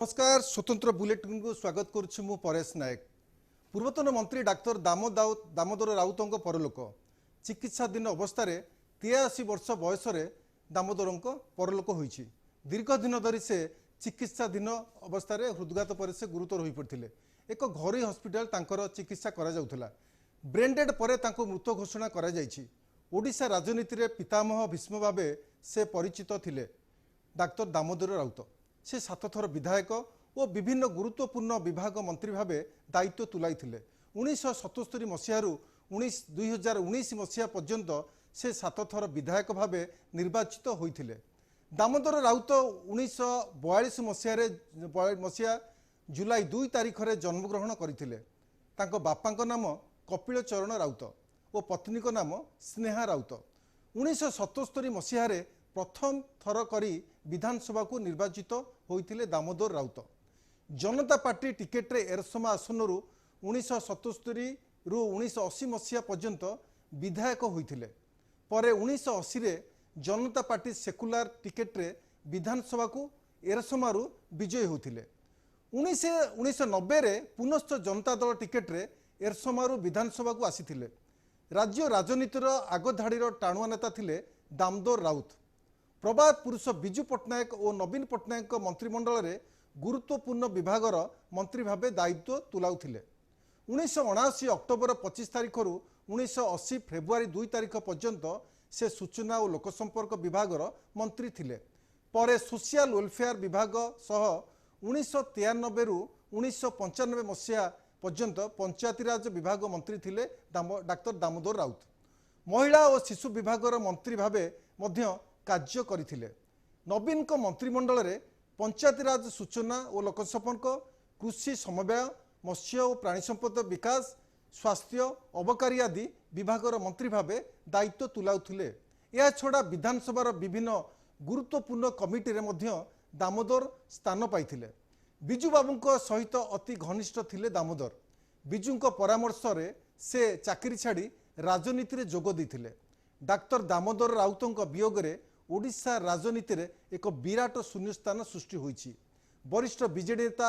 नमस्कार स्वतंत्र बुलेटिन को स्वागत करुच्ची मु परेश नायक। पूर्वतन मंत्री डाक्तर दामोदर राउत परलोक चिकित्सा दिन अवस्था 83 वर्ष बयस दामोदर परलोक होईछि। दीर्घ दिन धरी से चिकित्सा दिन अवस्था हृदघात पर से गुरुतर हो पड़ते एक घरोई हस्पिटाल तांकर चिकित्सा करा जाउथला। ब्रेन डेड पर तांको मृत घोषणा करा जाइछि। ओडिशा राजनीति रे पितामह भीष्म भावे से परिचित थिले डाक्तर दामोदर राउत। से 7 थर विधायक और विभिन्न गुरुत्वपूर्ण विभाग मंत्री भावे दायित्व तुलाई 1977 मसीह 2019 मसीहा पर्यंत से 7 थर विधायक भावे निर्वाचित होइथिले। दामोदर राउत 1942 मसीहा जुलाई 2 तारिख रे जन्मग्रहण करथिले। तांको बापांको नाम कपिल चरण राउत और पत्नी को नाम स्नेहा राउत। 1977 मसीह प्रथम थर करी विधानसभा को निर्वाचित होइथिले दामोदर राउत। जनता पार्टी टिकेट रे एरसमा आसन 1977 रु 1980 मसीहा पर्यंत विधायक होइथिले। परे 1980 रे जनता पार्टी सेकुलर टिकेट रे विधानसभा को एरसमारू विजयी होइथिले। 1990 रे पुनश्च जनता दल टिकेट रे एरसमारू विधानसभा को आसीथिले। राज्य राजनीतिर आगधाड़ीर टाणुआ नेता थिले दामोदर राउत। प्रभात पुरुष विजु पट्टनायक और नवीन पट्टनायक मंत्रिमंडल रे गुरुत्वपूर्ण विभागर मंत्री भावे दायित्व तुलाउथिले। 1979 अक्टोबर 25 तारिख रु 1980 फेब्रुआरी 2 तारिख पर्यंत से सूचना और लोकसंपर्क विभागर मंत्री थिले। परे सोशल वेलफेयर विभाग सह 1993 रु 1995 मसीहा पर्यंत पंचायतीराज विभाग मंत्री थिले डाक्तर दामोदर राउत। महिला और शिशु विभागर मंत्री भावे मध्य कार्य करथिले। नवीन को मंत्रिमंडल रे पंचायतीराज सूचना और लोकसंपर्क कृषि समवाय मत्स्य और प्राणी संपद विकास स्वास्थ्य अबकारी आदि विभागर मंत्री भावे दायित्व तुलाउथिले। या छड़ा विधानसभा विभिन्न गुरुत्वपूर्ण कमिटी रे मध्य दामोदर स्थान पाइथिले। बिजू बाबूंको सहित अति घनिष्ठ थिले दामोदर। बिजूंको परामर्श रे से चाकरी छाड़ी राजनीति रे जोग दैथिले। डाक्तर दामोदर राउतंको वियोग रे ओडिशा राजनीति रे एक विराट शून्यस्थान सृष्टि होईछि। वरिष्ठ बीजेडी नेता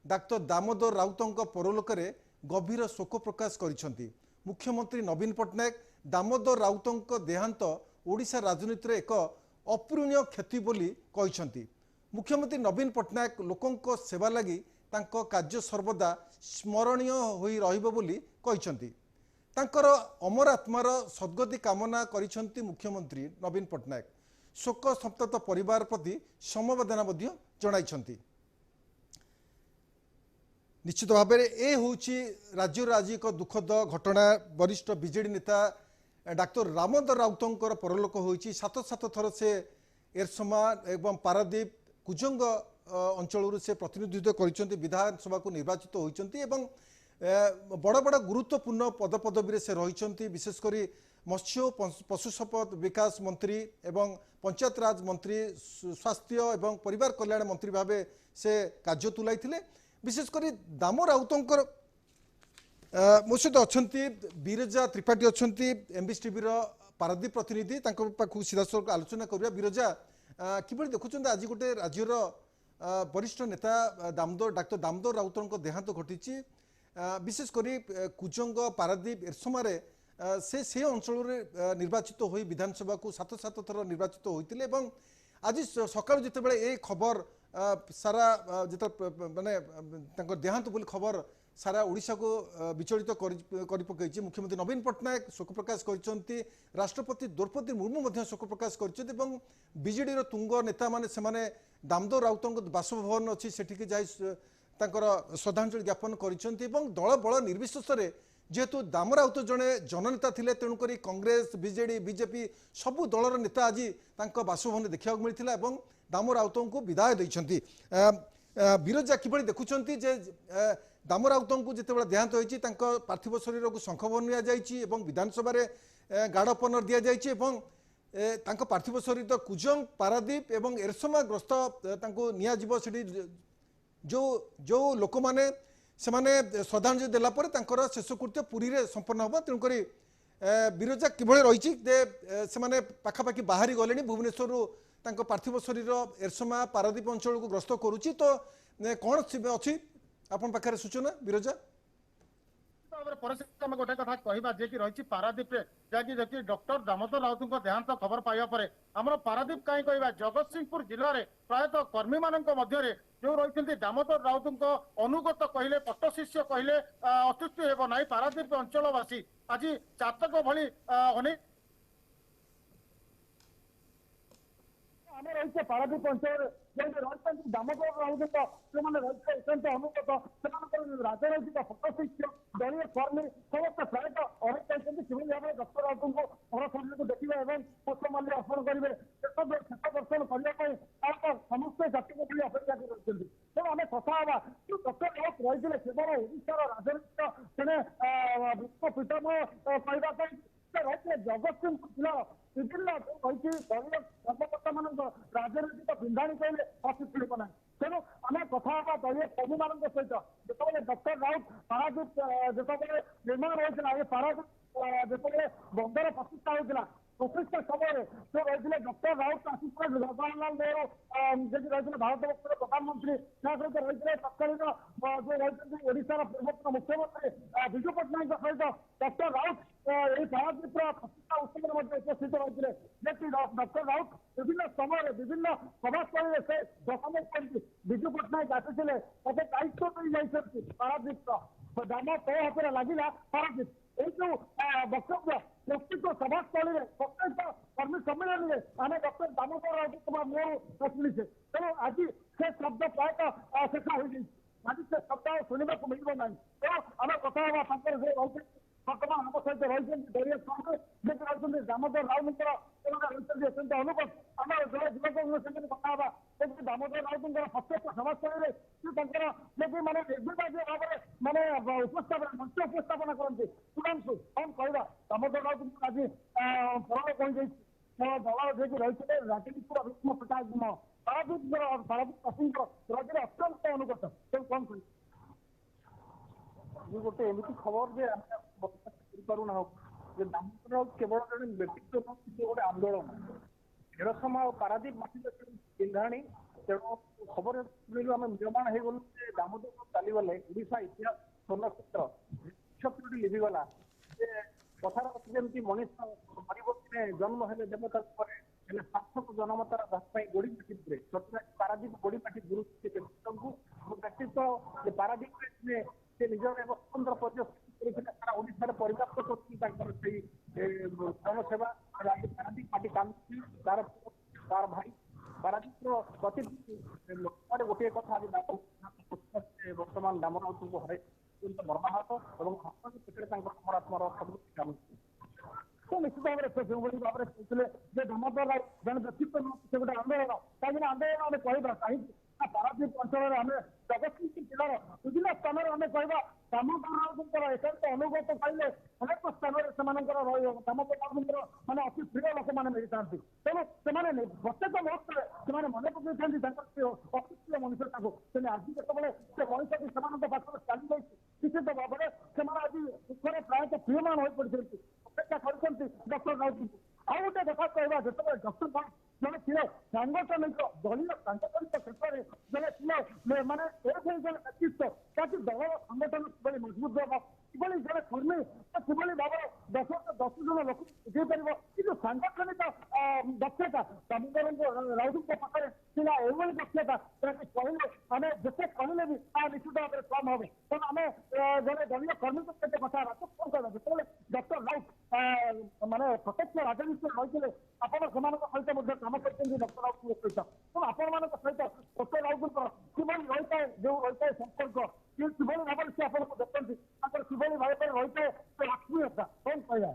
डाक्तर दामोदर राउतंको परलोक रे गभीर शोक प्रकाश करिसंती। मुख्यमंत्री नवीन पट्टनायक दामोदर राउतंको देहांत ओडिशा राजनीति रे एक अपूरणीय क्षति बोली कहिसंती। मुख्यमंत्री नवीन पट्टनायक लोकंको सेवा लगी तांको कार्य सर्वदा स्मरणीय होई रहिबो बोली कहिसंती। तांकर अमर आत्मार सद्गति कामना करिसंती मुख्यमंत्री नवीन पट्टनायक। शोक संतप्त परिवार प्रति समवेदना जणाइछंती। निश्चित भाव में ए होउछि राज्य आज एक दुखद घटना। वरिष्ठ बीजेडी नेता डाक्तर दामोदर राउतंकर परलोक होइछि। 7 थर से एरसमा एवं पारादीप कुजंग अंचल से प्रतिनिधित्व करिसंती। विधानसभा को निर्वाचित होइछंती एवं बड़ बड़ गुरुत्वपूर्ण पदपदवी से रही। विशेषकर मत्स्य पशु संपद विकास मंत्री एवं पंचायत राज मंत्री स्वास्थ्य एवं परिवार कल्याण मंत्री भावे से कार्य तुलाई। विशेषकर दामो राउतंकर मो सहित अच्छा बिरजा त्रिपाठी अच्छा एमबीसी टीवी पारादीप प्रतिनिधि पाखु सीधासख आलोचना करिया। बिरजा किभଳି देखुछन आज गोटे राज्यर वरिष्ठ नेता डाक्तर दामोदर राउतंकर देहांत घटी। विशेषकर कुजंग पारादीप एरसमारे से अंचल निर्वाचित हो विधानसभा को 7 थर निर्वाचित होते। आज सकाल जितेबाला ये खबर सारा जो माने देहांत बोली खबर सारा ओडिशा को विचलित कर पकई। मुख्यमंत्री नवीन पट्टनायक शोक प्रकाश करछंती। राष्ट्रपति द्रौपदी मुर्मू शोक प्रकाश करछंती। बीजेडी तुंग नेता माने सेमाने दामोदर राउतंक बासभवन अच्छी सेठिके जाई तांकर श्रद्धांजलि ज्ञापन करिसंती। दल बल निर्विशेष जेहेतु दाम राउत जड़े जननेता थिले तेणुक कांग्रेस बीजेडी बीजेपी सबु दलर नेता आज तांको बासभवन देखा मिलता। दाम राउत को विदाय देइछंती। बिरजा किभଳି देखुछंती जे दाम राउत को जितेबाला देहांत होइछि तांको पार्थिव शरीर को शंखभवन निया जाइछि एवं विधानसभा रे गाड़पनर दिया जाइछि एवं तांको पार्थिव शरीर तो कुजंग पारादीप एवं एरसमा ग्रस्त तांको निया जिवो। सेठी जो जो लोक माने से माने श्रद्धांजलि देला पर तांकर शेषकृत्य पुरी रे संपन्न होबा। तेणुक बिरजा किभଳି रहिछि से माने पाखापाखि बाहरी गलेनी भुवनेश्वर पार्थिव शरीर एरसमा पारादीप अंचल को ग्रस्त करुच्ची। तो कौन अच्छी आपण पाखे सूचना विरजा आम गोटे कथा कहवा जे कि रही पारादीप जैकि डॉक्टर दामोदर राउत देहांत खबर पाइबा पर आम पारादीप कहीं कहवा जगतसिंहपुर जिले में प्रायतः कर्मी मान जो रही दामोदर राउत अनुगत कहले पट्टशिष्य कहले अत्युक्ति हेब ना पारादीप अंचलवासी आज चातक भली अनेक आम रही पारादीप अंचल दामोदर राउत से रही अनुगत से राजनैतिक पट्टशिष्य दलीय कर्मी समस्त प्रायतः अनेक किभली भाव डॉक्टर राउत को घर सामने को देखिए पुष्पमाल्य अर्पण करेंगे शेष दर्शन करने समस्त जाति को अपेक्षा कर तेणु आम कथा हाँ डॉक्टर राउत रही केवल ओडार राजनीतिक विश्वपीठामह कहवाई रही जगतसिंहपुर जिलार विभिन्न रही दलीय कर्मकर्ता मान राजनैतिक बिंधाणी कहले अत्युक्ति ना तेणु आम कथा हाँ दलीय कर्मी मान सहित जो डॉक्टर राउत पारादीप जो निर्माण होता है पारादीप जो बंदर प्रतिष्ठा होता प्रतिष्ठा समय जो रही डॉक्टर राउत आशीष जवाहरलाल नेहरू जी रही भारत वर्ष प्रधानमंत्री सहित रही तत्कालीन जो रही ओडार पूर्वतन मुख्यमंत्री विजु पट्टनायक सहित डॉक्टर राउत यही पारादीप प्रतिष्ठा उत्सव में उपस्थित रही डॉक्टर राउत विभिन्न समय विभिन्न सभास्थल से दशम विजु पट्टनायक आसी दायित्व नहीं पारादीप दाम तय हाथ लगे पारादीप ये जो वक्तव्य प्रस्तुत सभास्थल प्रत्येक कर्मी सम्मेलन में आम डॉक्टर दामोदर राउत मोर शुणीचे तेणु आज से शब्द प्रायतः शेषा हो आज से शब्द शुणा मिलना ना तेणु आम कथा रही बर्तमान आम सहित रही दलीय कर्मी रही दामोदर राउत अत्यंत अनुगत आम जड़े युवक संगे कथा दामोदर राउत प्रत्येक सभास्थल में माने निर्विवाद भाव माने उपस्थापन मंच उपस्थापन करते सुधांशु कौन कहवा दामोदर राउत आज फल कही दल जे रही राजनीति भीष्म पितामह पारादीप रही अत्यंत अनुगत कौन कह गोटे एमती खबर जे पारूना दामोदर राउत केवल जन व्यक्तित्व गोटे आंदोलन ढेर समय पारादीप माटी पिंधाणी तेणु खबर शुणु आम निर्माण हो गलु दामोदर राउत चलीगले ओडिशा इतिहास स्वर्ण क्षेत्र लिभिगला कथार जमी मनीष परिवर्तन जन्म हेले देवता सार्थक जनमतार गोड़ी माटी पारादीप गोड़ी माटी गुरु व्यक्तित्व पारादीप से निजर एक स्वतंत्र परिचय सारा ओडिशा पर्याप्त कर जनसेवा पारादीप माटी काम तार तार भाई पारादीप प्रति गोटे कथा बर्तमान दाम राउत को हर मर्माहत और पेटे अमरात्मार सब तो निश्चित भाव में दामोदर राउत जन व्यक्तित्व से गोटे आंदोलन कहीं आंदोलन आम कहवा कहीं पारादीप अंचल आम जगतसिंहपुर जिलार विभिन्न स्थान में आम कहवा दामोदर राउत एकांत अनुगत कहले अनेक स्थान में दामोदर राउत मैंने अति प्रिय लोक मैंने मिलता तेणु से प्रत्येक मुहूर्त से मन पकड़ अति प्रिय मनुष्य आज जिते से मनुष्य पाखर चली जाए निश्चित भाव में से आज दुखर प्रायतः प्रियमान हो पड़ते अपेक्षा कर डॉक्टर राउत आउ गोटे कथा कहवा जो डॉक्टर राउत जन थे सांगठनिक दलीय सांगठनिक क्षेत्र में जन माने जन व्यक्तित्व ताकि दल संगठन कि मजबूत हम कि जन कर्मी कि भाव 10 जन लोक बुझे पार कि सांगठनिक दक्षता दामोदर राउत पाखे था एभली दक्षता कहले आम जिते कहले भी निश्चित भाव में कम हम तेणु आम जन दलीय कर्मी सहित कथा कौन कहना जो डॉक्टर राउत माने प्रत्यक्ष राजनीति रही आपण सहित काम करते डॉक्टर राउत सहित तो आपण सहित डॉक्टर राउत किभली रही है जो रही है संपर्क किभली भाव से आपको देखते किभली भाव में रही है आत्मीयता कौन कहना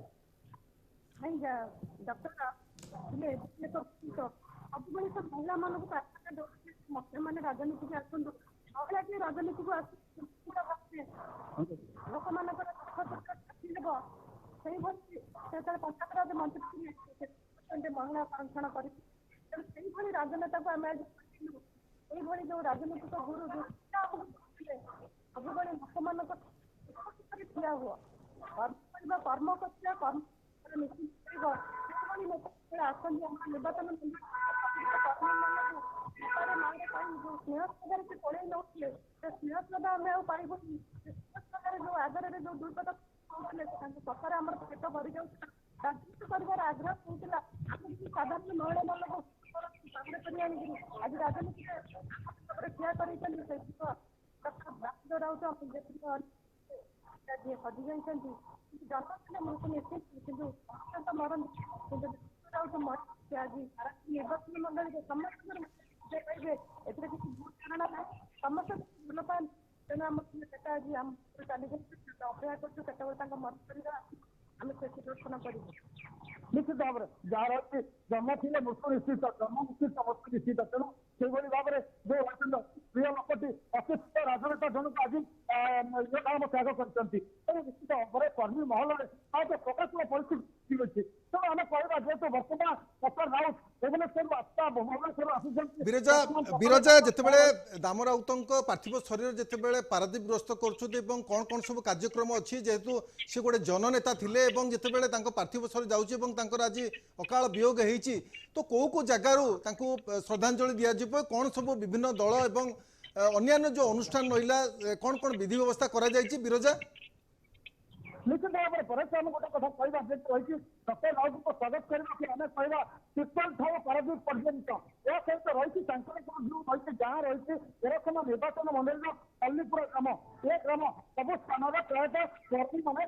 डॉक्टर सब महिला मानक प्रार्थना दौर मैंने राजनीति की आसतु महिला की राजनीति को लोक मान पंचायत राज मंत्री महिला संरक्षण कर राजनेता को आम यही जो राजनीतिक गुरु सब लोक मान ठिया हुआ कर्म कर कर्म निश्चित आसती निर्वाचन स्नेह से पड़े ସ୍ନେହଶ୍ରଦ୍ଧା ଆମେ ଆଉ ପାଇବୁନି। ଯୋଉ ଆଗରେ ଯୋଉ ଦୁର୍ଗତ କହୁଥିଲେ ତାଙ୍କ କଥାରେ ଆମର ପେଟ ଭରି ଯାଉଥିଲା, ରାଜନୀତି କରିବାର ଆଗ୍ରହ ହଉଥିଲା। ଆମେ ଯଦି ସାଧାରଣ ମହିଳା ମାନଙ୍କୁ ସାମ୍ନା କରି ଆଣିକିରି ଆଜି ରାଜନୀତିରେ ଠିଆ କରିଛନ୍ତି। ସେତିକ ଡକ୍ଟର ଦାମୋଦର ରାଉତ ଯେତିକ ଯିଏ ହଜି ଯାଇଛନ୍ତି, ଜନ୍ମ ଥିଲେ ମୃତ୍ୟୁ ନିଶ୍ଚିତ, କିନ୍ତୁ ଅତ୍ୟନ୍ତ ମରନ୍ତି। କିନ୍ତୁ ରାଉତ ମରିଛନ୍ତି ଆଜି ନିର୍ବାଚନ ମଣ୍ଡଳୀରେ ସମସ୍ତଙ୍କର ପାଇବେ, ଏଥିରେ କିଛି ଭୁଲ ଧାରଣା ନାହିଁ। ସମସ୍ତେ ଭଲ ପାଆନ୍ତି। ତେଣୁ ଆମ ସେଟା ଆଜି ଆମ ଚାଲିଯାଉଛି, ଅପେକ୍ଷା କରୁଛୁ କେତେବେଳେ ତାଙ୍କ ମନ କରିବା ଆମେ ସେଠି ଦର୍ଶନ କରିବୁ। ନିଶ୍ଚିତ ଭାବରେ ଯାହାର ଅଛି ଜନ୍ମ ଥିଲେ ମୃତ୍ୟୁ ନିଶ୍ଚିତ, ଜନ୍ମ ନିଶ୍ଚିତ ମୃତ୍ୟୁ ନିଶ୍ଚିତ। ତେଣୁ ସେଇଭଳି ଭାବରେ ଯୋଉ ଅତ୍ୟନ୍ତ ପ୍ରିୟ ଲୋକଟି ଅଶିକ୍ଷିତ ରାଜନେତା ଜଣକ ଆଜି କାମ ତ୍ୟାଗ କରିଛନ୍ତି। ତେଣୁ ନିଶ୍ଚିତ ଭାବରେ କର୍ମୀ ମହଲରେ ପ୍ରାୟତଃ ପ୍ରକାଶିତ ପରିସ୍ଥିତି ଅଛି। ତେଣୁ ଆମେ କହିବା ଯେହେତୁ ବର୍ତ୍ତମାନ ଡକ୍ଟର ରାଉତ ଭୁବନେଶ୍ୱରରୁ ଭୁବନେଶ୍ୱରରୁ ଆସିଛନ୍ତି। ବିରଜା ଯେତେବେଳେ ଦାମ ରାଉତଙ୍କ ପାର୍ଥିବ ଶରୀର ଯେତେବେଳେ ପାରାଦୀପ ଗ୍ରସ୍ତ କରୁଛନ୍ତି ଏବଂ କ'ଣ କ'ଣ ସବୁ କାର୍ଯ୍ୟକ୍ରମ ଅଛି, ଯେହେତୁ ସେ ଗୋଟେ ଜନନେତା ଥିଲେ ଏବଂ ଯେତେବେଳେ ତାଙ୍କ ପାର୍ଥିବ ଶରୀର ଯାଉଛି ଏବଂ ତାଙ୍କର ଆଜି ଅକାଳ ବିୟୋଗ ହେଇଛି, ତ କୋଉ କୋଉ ଜାଗାରୁ ତାଙ୍କୁ ଶ୍ରଦ୍ଧାଞ୍ଜଳି ଦିଆଯିବ, କ'ଣ ସବୁ ବିଭିନ୍ନ ଦଳ ଏବଂ ଅନ୍ୟାନ୍ୟ ଯୋଉ ଅନୁଷ୍ଠାନ ରହିଲା କ'ଣ କ'ଣ ବିଧି ବ୍ୟବସ୍ଥା କରାଯାଇଛି ବିରଜା? ନିଶ୍ଚିତ ଭାବରେ ପରେଶ ଆମେ ଗୋଟେ କଥା କହିବା ଯେହେତୁ ରହିଛି ଡକ୍ଟର ରାଉତଙ୍କୁ ସ୍ୱାଗତ କରିବାକୁ ଆମେ କହିବା ତିର୍ତ୍ତୋଲ ଠାରୁ ପାରାଦୀପ ପର୍ଯ୍ୟନ୍ତ। ଏହା ସହିତ ରହିଛି ତାଙ୍କର ଯୋଉ ରହିଛି ଗାଁ ରହିଛି ଏରକମ ନିର୍ବାଚନ ମଣ୍ଡଳୀର ପଲ୍ଲୀପୁର ଗ୍ରାମ, ଏ ଗ୍ରାମ ସବୁ ସ୍ଥାନରେ ପ୍ରାୟତଃ କର୍ମୀମାନେ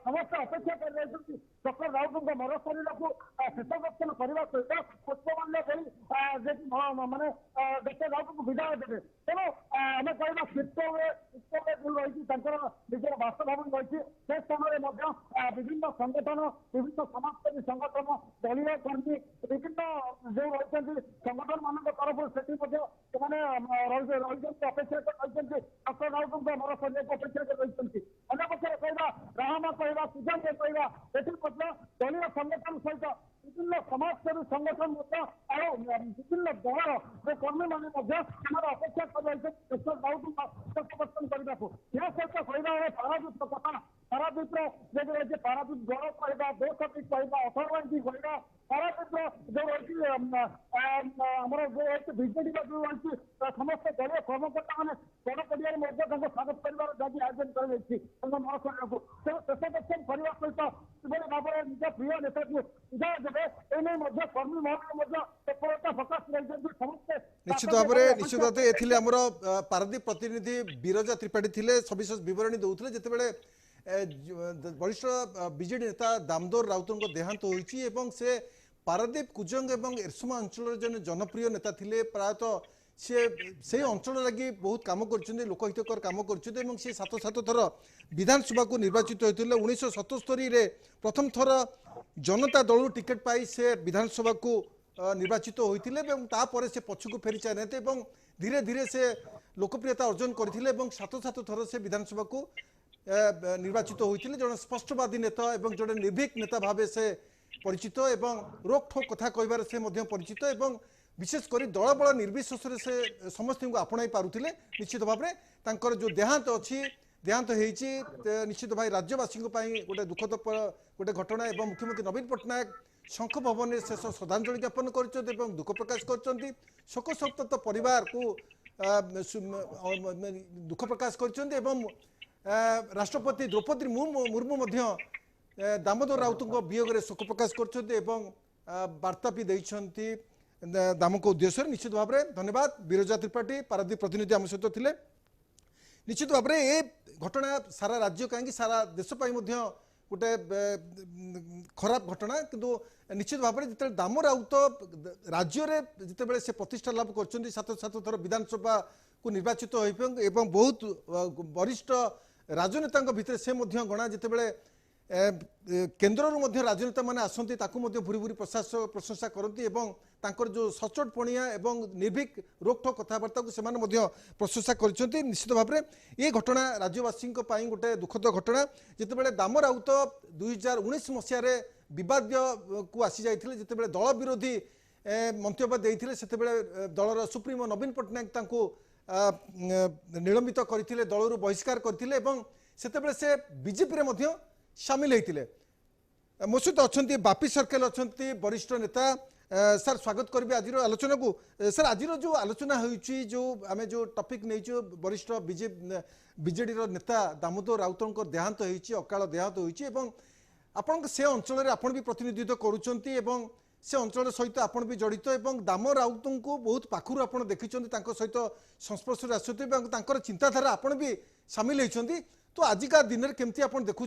ସମସ୍ତେ ଅପେକ୍ଷା କରି ରହିଛନ୍ତି ଡକ୍ଟର ରାଉତଙ୍କ ମର ଶରୀରକୁ ଶେଷ ଦର୍ଶନ କରିବା ସହିତ ପୁଷ୍ପମାଲ୍ୟ ଦେଇ ମାନେ ଡକ୍ଟର ରାଉତଙ୍କୁ ବିଦାୟ ଦେବେ। ତେଣୁ ଆମେ କହିବା ତିର୍ତ୍ତୋଲରେ ଯୋଉ ରହିଛି ତାଙ୍କର ନିଜର ବାସଭବନ ରହିଛି, ସେ ସ୍ଥାନରେ ମଧ୍ୟ ବିଭିନ୍ନ ସଂଗଠନ, ବିଭିନ୍ନ ସମାଜସେବୀ ସଂଗଠନ, ଦଳୀୟ କର୍ମୀ, ବିଭିନ୍ନ ଯୋଉ ରହିଛନ୍ତି ସଂଗଠନ ମାନଙ୍କ ତରଫରୁ ସେଠି ମଧ୍ୟ ସେମାନେ ରହିଛନ୍ତି, ଅପେକ୍ଷା କରି ରହିଛନ୍ତି ଡକ୍ଟର ରାଉତଙ୍କ ମର ଶରୀରକୁ ଅପେକ୍ଷା କରି ରହିଛନ୍ତି। ଅନ୍ୟ ପକ୍ଷରେ କହିବା ରାହାମା କହିବା, ସୁଜାନରେ କହିବା, ଏଠି ମଧ୍ୟ ଦଳୀୟ ସଂଗଠନ ସହିତ ବିଭିନ୍ନ ସମାଜସେବୀ ସଂଗଠନ ମଧ୍ୟ ଆଉ ବିଭିନ୍ନ ଦଳର ଯୋଉ କର୍ମୀମାନେ ମଧ୍ୟ ସେମାନେ ଅପେକ୍ଷା କରି ରହିଛନ୍ତି ଡକ୍ଟର ରାଉତଙ୍କ ଦର୍ଶନ କରିବାକୁ। ଏହା ସହିତ କହିବା ପାରାଦୀପ କଥା, ପାରାଦୀପର ଯଦି ରହିଛି ପାରାଦୀପ ଗଣ କହିବା, ଦେଶୀ କହିବା, ଅଥରବାଇଜି କହିବା, ପାରାଦୀପର ଯୋଉ ରହିଛି ଆମର ଯୋଉ ରହିଛି ବିଜେଡିର ଯୋଉ ରହିଛି ସମସ୍ତ ଦଳୀୟ କର୍ମକର୍ତ୍ତା ମାନେ ବଡ଼ ପଡ଼ିଆରେ ମଧ୍ୟ ତାଙ୍କୁ ସ୍ୱାଗତ କରିବାର ଯାହାକି ଆୟୋଜନ କରାଯାଇଛି ତାଙ୍କ ମର ଶରୀରକୁ। ତେଣୁ ଶେଷ ଦର୍ଶନ କରିବା ସହିତ କିଭଳି ଭାବରେ ନିଜ ପ୍ରିୟ ନେତାକୁ ବିଦାୟ ଦେବେ ଏ ନେଇ ମଧ୍ୟ କର୍ମୀ ମହଲରେ ମଧ୍ୟ ତତ୍ପରତା ପ୍ରକାଶ କରିଛନ୍ତି ସମସ୍ତେ। ନିଶ୍ଚିତ ଭାବରେ ଏଥିଲେ ଆମର ପାରାଦୀପ ପ୍ରତିନିଧି ବିରଜା ତ୍ରିପାଠୀ ଥିଲେ, ସବିଶେଷ ବିବରଣୀ ଦେଉଥିଲେ। ଯେତେବେଳେ ବରିଷ୍ଠ ବିଜେଡି ନେତା ଦାମୋଦର ରାଉତଙ୍କ ଦେହାନ୍ତ ହୋଇଛି ଏବଂ ସେ ପାରାଦୀପ କୁଜଙ୍ଗ ଏବଂ ଏରସମା ଅଞ୍ଚଳର ଜଣେ ଜନପ୍ରିୟ ନେତା ଥିଲେ, ପ୍ରାୟତଃ ସେ সেই অঞ্চল লাগি বহুত কাম করছেন, লোকহিতকর কাম করছেন এবং সে সাত সাত থর বিধানসভা নির্বাচিত হয়েছিল। 1977 প্রথম থর জনতা দলু টিকেট পাই সে বিধানসভা নির্বাচিত হয়েছিল এবং তাপরে সে পছকু ফেরি চাইনাতে এবং ধীরে ধীরে সে লোকপ্রিয়তা অর্জন করে এবং সাত সাত থর সে বিধানসভা নির্বাচিত হয়েছিল। জন স্পষ্টবাদী নেতা এবং জন নির্ভীক নেতা ভাবে সে পরিচিত এবং রোকঠোক কথা কইবার সে পরিচিত এবং বিশেষ করে দলবল নির্বিশেষে সে সমস্ত আপনাই পারুলে। নিশ্চিত ভাবে তাঁর যে দেহান্ত অছি, দেহান্ত হয়েছি, নিশ্চিত ভাই রাজ্যবাসী গোটে দুঃখদ গোটে ঘটনা এবং মুখ্যমন্ত্রী নবীন পট্টনায়ক শঙ্খ ভবনের শেষ শ্রদ্ধাঞ্জলি জ্ঞাপন করছেন এবং দুঃখ প্রকাশ করছেন। শোক সন্তপ্ত পরিবার দুঃখ প্রকাশ করছেন এবং রাষ্ট্রপতি দ্রৌপদী মুর্মু দামোদর রাউতଙ୍କ বিয়োগরে শোক প্রকাশ করছেন এবং বার্তা বি ଦେଇଛନ୍ତି দামক উদ্দেশ্য। নিশ্চিত ভাবে ধন্যবাদ বিরজা ত্রিপাঠী, পারাদীপ প্রতিনিধি আম সহিত ଥିଲେ। নিশ্চিত ভাবে এ ঘটনা সারা রাজ্য কাহি সারা দেশ পাই গোটে খরাপ ঘটনা, কিন্তু নিশ্চিত ভাবে যেতে দাম রাউত রাজ্যের যেতবে সে প্রতিষ্ঠা লাভ করছেন, সাত সাত থর বিধানসভা নির্বাচিত এবং বহুত বরিষ্ঠ রাজনেতা ভিতরে সে গণা, যেতবে কেন্দ্রରୁ রাজনেতা মানে আসতে তাকে ভুরি ভুরি প্রশংসা করতে এবং তাঁর যে সচোট পণিয়া এবং নির্ভীক রোকঠোক কথাবার্তা সে প্রশংসা করেছেন। নিশ্চিত ভাবে এই ঘটনা রাজ্যবাসী গোটে দুঃখদ ঘটনা। যেতবে দাম রাউত 2019 মସିହାରେ বিবাদ আসি যাই, যেতবে দল বিরোধী মন্তব্য দিয়ে সেতবে দলর সুপ্রিমো নবীন পট্টনায়ক তাঁকু নিলম্বিত করে, দলর বহিষ্কার করে এবং সেতবে সে বিজেপি সামিল হয়েছিল। ମୋ ସହିତ ଅଛନ୍ତି ବାପି ସର୍କେଲ, ଅଛନ୍ତି ବରିଷ୍ଠ ନେତା ସାର୍ ସ୍ୱାଗତ କରିବି ଆଜିର ଆଲୋଚନାକୁ। ସାର୍ ଆଜିର ଯେଉଁ ଆଲୋଚନା ହେଉଛି, ଯେଉଁ ଆମେ ଯେଉଁ ଟପିକ୍ ନେଇଛୁ, ବରିଷ୍ଠ ବିଜେଡିର ନେତା ଦାମୋଦର ରାଉତଙ୍କ ଦେହାନ୍ତ ହୋଇଛି, ଅକାଳ ଦେହାନ୍ତ ହୋଇଛି ଏବଂ ଆପଣଙ୍କ ସେ ଅଞ୍ଚଳରେ ଆପଣ ବି ପ୍ରତିନିଧିତ୍ୱ କରୁଛନ୍ତି ଏବଂ ସେ ଅଞ୍ଚଳ ସହିତ ଆପଣ ବି ଜଡ଼ିତ ଏବଂ ଦାମ ରାଉତଙ୍କୁ ବହୁତ ପାଖରୁ ଆପଣ ଦେଖିଛନ୍ତି, ତାଙ୍କ ସହିତ ସଂସ୍ପର୍ଶରେ ଆସୁଛନ୍ତି ଏବଂ ତାଙ୍କର ଚିନ୍ତାଧାରା ଆପଣ ବି ସାମିଲ ହୋଇଛନ୍ତି। তো আজিকা দিনের কেমতি আপনার দেখুম,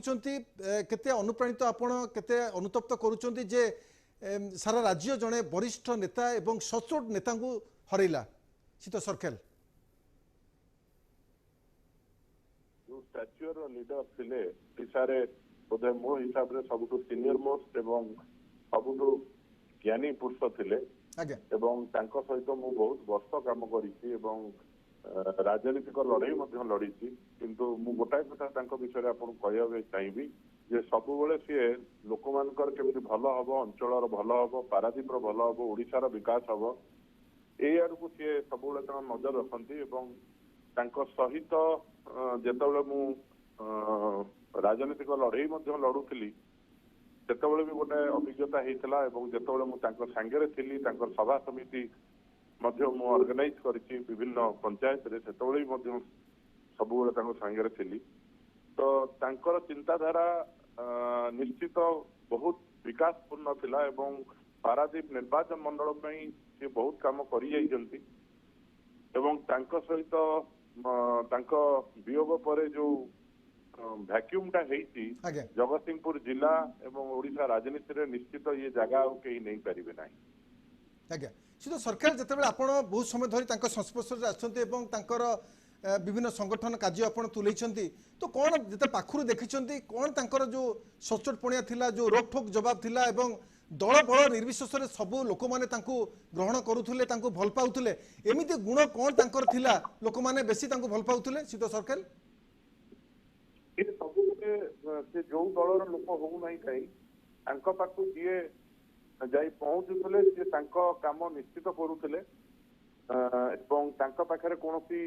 কেতে অনুপ্রাণিত আপনার, কেতে অনুতপ্ত করছেন যে সারা রাজ্য জনে বরিষ্ঠ নেতা এবং সচোট নেতা হরাইলা শীত সরকার। স্ট্যাচুর লিডর ଥିଲେ ଓଡ଼ିଶାରେ ବୋଧେ ମୋ ହିସାବରେ ସବୁଠୁ ସିନିୟର ମୋଷ୍ଟ ଏବଂ ସବୁଠୁ ଜ୍ଞାନୀ ପୁରୁଷ ଥିଲେ ଏବଂ ତାଙ୍କ ସହିତ ମୁଁ ବହୁତ ବର୍ଷ କାମ କରିଛି ଏବଂ ରାଜନୈତିକ ଲଢ଼େଇ ମଧ୍ୟ ଲଢ଼ିଛି। କିନ୍ତୁ ମୁଁ ଗୋଟାଏ କଥା ତାଙ୍କ ବିଷୟରେ ଆପଣଙ୍କୁ କହିବା ପାଇଁ ଚାହିଁବି ଯେ ସବୁବେଳେ ସିଏ ଲୋକମାନଙ୍କର କେମିତି ଭଲ ହବ, ଅଞ୍ଚଳର ଭଲ ହବ, ପାରାଦୀପର ଭଲ ହବ, ଓଡ଼ିଶାର ବିକାଶ ହବ, ଏଇ ଆଡ଼କୁ ସିଏ ସବୁବେଳେ ତାଙ୍କ ନଜର ରଖନ୍ତି ଏବଂ ତାଙ୍କ ସହିତ ଯେତେବେଳେ ମୁଁ ରାଜନୈତିକ ଲଢ଼େଇ ମଧ୍ୟ ଲଢ଼ୁଥିଲି ସେତେବେଳେ ବି ଗୋଟେ ଅଭିଜ୍ଞତା ହେଇଥିଲା ଏବଂ ଯେତେବେଳେ ମୁଁ ତାଙ୍କ ସାଙ୍ଗରେ ଥିଲି, ତାଙ୍କର ସଭା ସମିତି ମଧ୍ୟ ମୁଁ ଅର୍ଗାନାଇଜ କରିଛି ବିଭିନ୍ନ ପଞ୍ଚାୟତରେ, ସେତେବେଳେ ବି ମଧ୍ୟ ସବୁବେଳେ ତାଙ୍କ ସାଙ୍ଗରେ ଥିଲି। ତ ତାଙ୍କର ଚିନ୍ତାଧାରା ନିଶ୍ଚିତ ବହୁତ ବିକାଶପୂର୍ଣ୍ଣ ଥିଲା ଏବଂ ପାରାଦୀପ ନିର୍ବାଚନ ମଣ୍ଡଳ ପାଇଁ ସେ ବହୁତ କାମ କରିଯାଇଛନ୍ତି ଏବଂ ତାଙ୍କ ସହିତ ତାଙ୍କ ବିୟୋଗ ପରେ ଯୋଉ ଭ୍ୟାକ୍ୟୁମଟା ହେଇଛି ଜଗତସିଂହପୁର ଜିଲ୍ଲା ଏବଂ ଓଡ଼ିଶା ରାଜନୀତିରେ ନିଶ୍ଚିତ ଇଏ ଜାଗା ଆଉ କେହି ନେଇପାରିବେ ନାହିଁ। ଆଜ୍ଞା, ଶୀତ ସରକାର ଯେତେବେଳେ ଆପଣ ବହୁତ ସମୟ ଧରି ତାଙ୍କ ସଂସ୍ପର୍ଶରେ ଆସୁଛନ୍ତି ଏବଂ ତାଙ୍କର বিভিন্ন সংগঠন কার্য আপনার তুলেছেন, তো কোণ যেতে পাখু দেখিছেন, কোণ তাঁর যে সচোটপণিয়া লা, যে রোকঠোক জবাব লা এবং দল বল নির্বিশেষে সবু লোক মানে গ্রহণ করুলে, ভাল পাউলে, এমিতি গুণ কোণ তাঁর লা লোক মানে বেশি ভাল পাউলে শীত সরকার? ସବୁବେଳେ ସେ ଯୋଉ ଦଳର ଲୋକ ହଉନାହିଁ କାହିଁ ତାଙ୍କ ପାଖକୁ ଯିଏ ଯାଇ ପହଞ୍ଚୁଥିଲେ ସିଏ ତାଙ୍କ କାମ ନିଶ୍ଚିତ କରୁଥିଲେ ଏବଂ ତାଙ୍କ ପାଖରେ କୌଣସି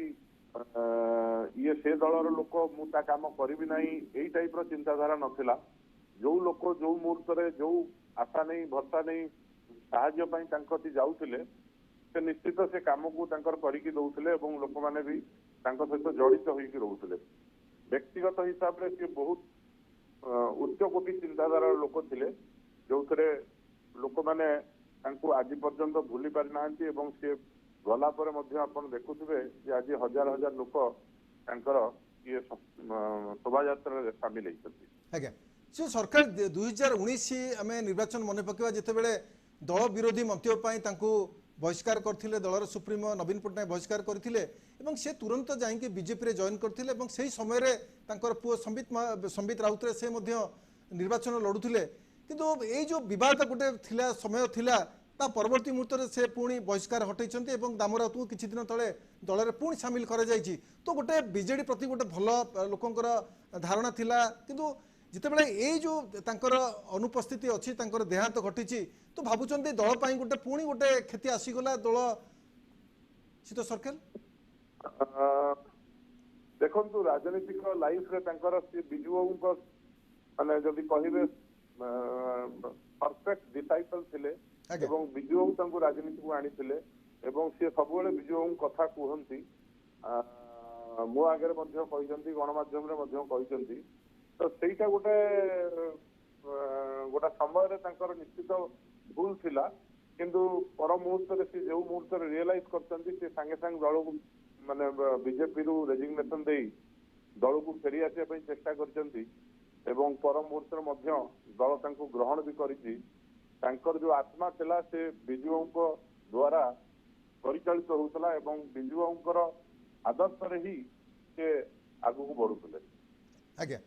ଇଏ ସେ ଦଳର ଲୋକ ମୁଁ ତା କାମ କରିବି ନାହିଁ ଏଇ ଟାଇପର ଚିନ୍ତାଧାରା ନଥିଲା। ଯୋଉ ଲୋକ ଯୋଉ ମୁହୂର୍ତ୍ତରେ ଯୋଉ ଆଶା ନେଇ ଭରସା ନେଇ ସାହାଯ୍ୟ ପାଇଁ ତାଙ୍କ କତି ଯାଉଥିଲେ ସେ ନିଶ୍ଚିତ ସେ କାମକୁ ତାଙ୍କର କରିକି ଦଉଥିଲେ ଏବଂ ଲୋକମାନେ ବି ତାଙ୍କ ସହିତ ଜଡ଼ିତ ହୋଇକି ରହୁଥିଲେ। ବ୍ୟକ୍ତିଗତ ହିସାବରେ ସେ ବହୁତ ଉଚ୍ଚ କୋଟି ଚିନ୍ତାଧାରାର ଲୋକ ଥିଲେ, ଯୋଉଥିରେ ଲୋକମାନେ ତାଙ୍କୁ ଆଜି ପର୍ଯ୍ୟନ୍ତ ଭୁଲି ପାରିନାହାନ୍ତି ଏବଂ ସେ ଗଲା ପରେ ମଧ୍ୟ ଆପଣ ଦେଖୁଥିବେ ଯେ ଆଜି ହଜାର ହଜାର ଲୋକ ତାଙ୍କର ଇଏ ଶୋଭାଯାତ୍ରାରେ ସାମିଲ ହେଇଛନ୍ତି। ଆଜ୍ଞା, ସେ ସରକାର 2019 ଆମେ ନିର୍ବାଚନ ମନେ ପକାଇବା, ଯେତେବେଳେ ଦଳ ବିରୋଧୀ ମନ୍ତବ୍ୟ ପାଇଁ ତାଙ୍କୁ ବହିଷ୍କାର କରିଥିଲେ, ଦଳର ସୁପ୍ରିମୋ ନବୀନ ପଟ୍ଟନାୟକ ବହିଷ୍କାର କରିଥିଲେ ଏବଂ ସେ ତୁରନ୍ତ ଯାଇକି ବିଜେପିରେ ଜଏନ୍ କରିଥିଲେ ଏବଂ ସେହି ସମୟରେ ତାଙ୍କର ପୁଅ ସମ୍ବିତ ରାଉତରେ ସେ ମଧ୍ୟ ନିର୍ବାଚନ ଲଢ଼ୁଥିଲେ। କିନ୍ତୁ ଏଇ ଯେଉଁ ବିବାଦ ଗୋଟେ ଥିଲା, ସମୟ ଥିଲା, ତା ପରବର୍ତ୍ତୀ ମୁହୂର୍ତ୍ତରେ ସେ ପୁଣି ବହିଷ୍କାର ହଟାଇଛନ୍ତି ଏବଂ ଦାମ ରାଉତଙ୍କୁ କିଛି ଦିନ ତଳେ ଦଳରେ ପୁଣି ସାମିଲ କରାଯାଇଛି। ତ ଗୋଟେ ବିଜେଡି ପ୍ରତି ଗୋଟେ ଭଲ ଲୋକଙ୍କର ଧାରଣା ଥିଲା, କିନ୍ତୁ ଯେତେବେଳେ ଏଇ ଯେଉଁ ତାଙ୍କର ଅନୁପସ୍ଥିତି ଅଛି, ତାଙ୍କର ଦେହାନ୍ତ ଘଟିଛି, ତ ଭାବୁଛନ୍ତି ଦଳ ପାଇଁ ଗୋଟେ ପୁଣି ଗୋଟେ କ୍ଷତି ଆସିଗଲା ଦଳ ଶୀତ ସରକାର? ଦେଖନ୍ତୁ ରାଜନୈତିକ ଲାଇଫରେ ତାଙ୍କର ସେ ବିଜୁ ବାବୁଙ୍କ ମାନେ ଯଦି କହିବେ ପରଫେକ୍ଟ ଡିସାଇପଲ ଥିଲେ ଏବଂ ବିଜୁ ବାବୁ ତାଙ୍କୁ ରାଜନୀତିକୁ ଆଣିଥିଲେ ଏବଂ ସେ ସବୁବେଳେ ବିଜୁ ବାବୁଙ୍କ କଥା କୁହନ୍ତି, ମୋ ଆଗରେ ମଧ୍ୟ କହିଛନ୍ତି, ଗଣମାଧ୍ୟମରେ ମଧ୍ୟ କହିଛନ୍ତି। ତ ସେଇଟା ଗୋଟେ ସମୟରେ ତାଙ୍କର ନିଶ୍ଚିତ ଭୁଲ ଥିଲା, କିନ୍ତୁ ପର ମୁହୂର୍ତ୍ତରେ ସେ ଯୋଉ ମୁହୂର୍ତ୍ତରେ ରିଏଲାଇଜ କରିଛନ୍ତି ସେ ସାଙ୍ଗେ ସାଙ୍ଗେ ଦଳକୁ ମାନେ ବିଜେପିରୁ ରେଜିଗ୍ନେସନ ଦେଇ ଦଳକୁ ଫେରି ଆସିବା ପାଇଁ ଚେଷ୍ଟା କରିଛନ୍ତି ଏବଂ ପର ମୁହୂର୍ତ୍ତରେ ମଧ୍ୟ ଦଳ ତାଙ୍କୁ ଗ୍ରହଣ ବି କରିଛି। ତାଙ୍କର ଯୋଉ ଆତ୍ମା ଥିଲା ସେ ବିଜୁ ବାବୁଙ୍କ ଦ୍ୱାରା ପରିଚାଳିତ ହେଉଥିଲା ଏବଂ ବିଜୁ ବାବୁଙ୍କର ଆଦର୍ଶରେ ହିଁ ସେ ଆଗକୁ ବଢୁଥିଲେ। ଆଜ୍ଞା,